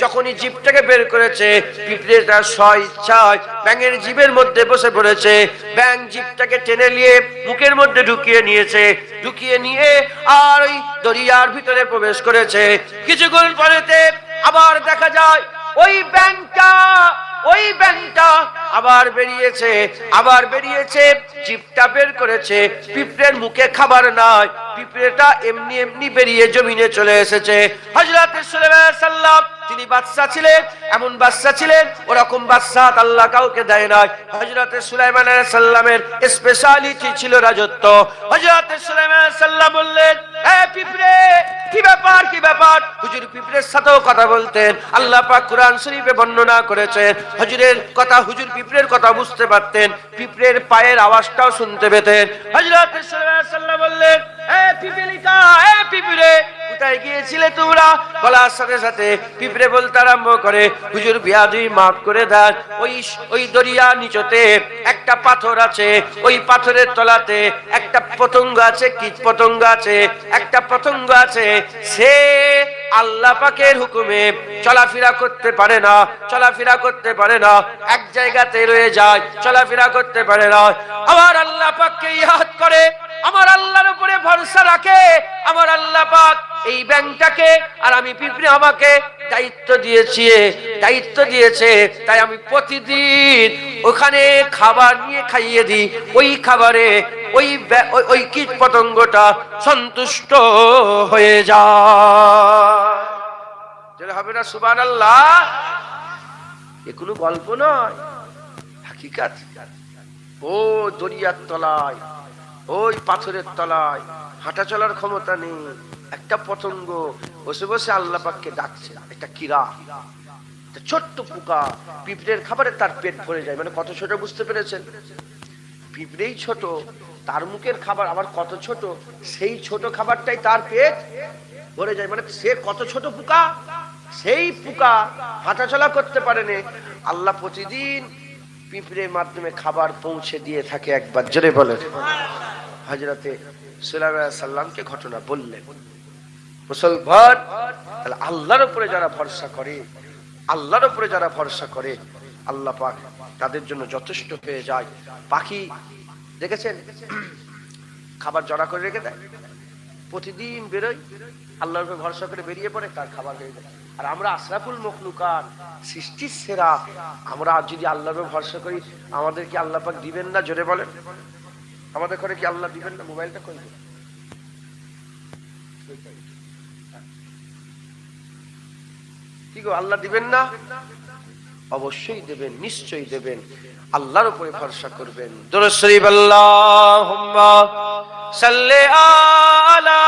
যখনই জিভটাকে বের করেছে, পিঁপড়েটা স্বইচ্ছায় ব্যাঙের জিভের মধ্যে বসে পড়েছে। ব্যাঙ জিভটাকে টেনে নিয়ে মুখের মধ্যে ঢুকিয়ে নিয়ে আর ওই দরিয়ার ভিতরে প্রবেশ করেছে। কিছুক্ষণ পরেতে আবার দেখা যায় ওই ব্যাঙটা আবার বেরিয়েছে, জিভটা বের করেছে। পিঁপড়ের মুখে খাবার নাই, পিঁপড়েটা এমনি বেরিয়ে জমিনে চলে এসেছে। হযরত সুলাইমান আলাইহিস সালাম তিনি বাদশা ছিলেন, এমন বাদশা ছিলেন, ওরকম বাদশা আল্লাহ কাউকে দেয় নাই। হযরত সুলাইমান আলাইহিস সালামের স্পেশালিটি ছিল রাজত্ব। হযরত সুলাইমান আলাইহিস সালাম বললেন, এ পিঁপড়ে, কি ব্যাপার? হুজুর পিঁপড়ের সাথেও কথা বলতেন। আল্লাহ পাক কুরআন শরীফে বর্ণনা করেছেন, হুজুর পিঁপড়ের কথা বুঝতে পারতেন, পিঁপড়ের পায়ের আওয়াজটাও শুনতে পেতেন। হযরত সুলাইমান আলাইহিস সালাম বললেন, এ পিঁপড়ে, কোথায় গিয়েছিলে তোমরা? বলার সাথে সাথে পিঁপড়ে বলতে আরম্ভ করে, হুজুর বিয়াদবি মাফ করে দেন, ওই দরিয়া নিচতে একটা পাথর আছে, ওই পাথরের তলাতে একটা পতঙ্গ আছে, কীট পতঙ্গ আছে, একটা পতঙ্গ আছে, সে আল্লাহ পাকের হুকুমে চলাফেরা করতে পারে না, এক জায়গাতে রয়ে যায়, চলাফেরা করতে পারে না। আমার আল্লাহ পাককে ইয়াদ করে, আমার আল্লাহর উপরে ভরসা রাখে, আমার আল্লাহ পাক এই ব্যাঙটাকে আর আমি পিঁপড়ে আমাকে দায়িত্ব দিয়েছে, তাই আমি প্রতিদিন ওখানে খাবার নিয়ে খাইয়ে দিই। ওই খাবারে ওই কীট পতঙ্গটা সন্তুষ্ট হয়ে যায়। হবে না সুবহানাল্লাহ? এ কোনো গল্প নয়, হাকিকাত। ও দরিয়ার তলায়, ওই পাথরের তলায় হাঁটা চলার ক্ষমতা নেই, একটা পতঙ্গ বসে বসে আল্লাহ পাককে ডাকছে। একটা কিরা, ছোট্ট পোকা, পিঁপড়ের খাবারে তার পেট ভরে যায়। মানে কত ছোট, বুঝতে পেরেছেন? পিঁপড়েই ছোট, তার মুখের খাবার আবার কত ছোট, সেই ছোট খাবারটাই তার পেট ভরে যায়। মানে সে কত ছোট পোকা, সেই পোকা হাঁটাচলা করতে পারেনি, আল্লাহ প্রতিদিন পিঁপড়ের মাধ্যমে খাবার পৌঁছে দিয়ে থাকে। একবার জোরে বলেন। হযরতে সুলাইমান আলাইহিস সালামকে ঘটনা বললেন। মুসলমান, তাহলে আল্লাহর উপরে যারা ভরসা করে, আল্লাহর উপরে যারা ভরসা করে, আল্লাহ পাক তাদের জন্য যথেষ্ট হয়ে যায়। পাখি দেখেছেন খাবার জড়া করে রেখে দেয়, প্রতিদিন বেরোয়, আল্লাহর উপরে ভরসা করে বেরিয়ে পড়ে, তার খাবার হয়ে যায়। আর আমরা আশরাফুল মখলুকাত, সৃষ্টির সেরা, আমরা যদি আল্লাহর উপরে ভরসা করি, আমাদের কি আল্লাহ পাক দিবেন না? জোরে বলেন, আমাদের ঘরে কি আল্লাহ দিবেন না? মোবাইলটা কই দেন, কি গো, আল্লাহ দিবেন না? অবশ্যই দেবেন, নিশ্চয়ই দেবেন। আল্লাহর উপরে ভরসা করবেন। দুরূদ শরীফ, আল্লাহুম্মা সাল্লি আলা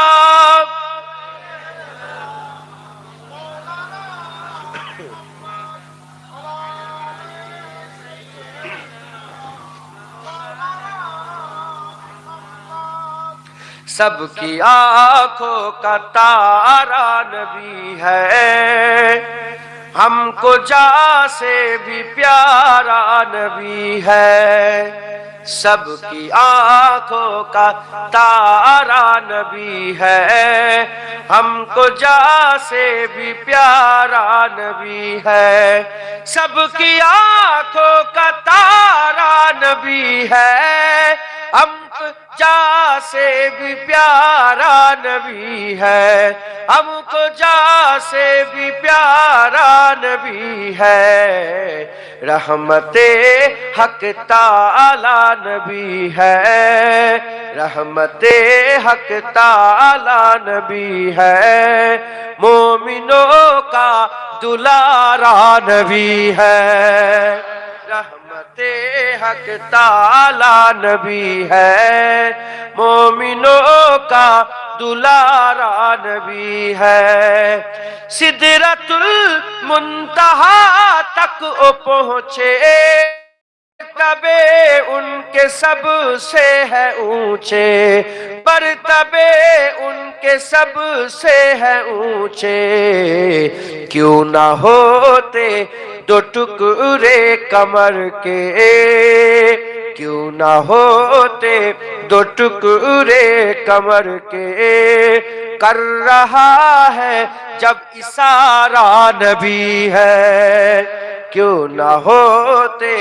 सबकी आंखों का तारा नबी है, हमको जा से भी प्यारा नबी है। सबकी आंखों का तारा नबी है, हमको जा से भी प्यारा नबी है। सबकी आंखों का तारा नबी है, हमको जा से भी प्यारा नबी है। हमको जा से भी प्यारा नबी है। रहमते हक ताला नबी है, रहमते हक ताला नबी है। मोमिनों का दुलारा नबी है, रहमते हक ताला नबी है। मोमिनों का दुलारा नबी है। सिदरतुल मुंतहा तक ओ पहुँचे, मर्तबे उनके सबसे है ऊंचे, मर्तबे उनके सबसे है ऊंचे। क्यों ना होते दो टुकड़े कमर के, क्यों ना होते दो टुकड़े कमर के। कर रहा है जब इशारा नबी है, क्यों ना होते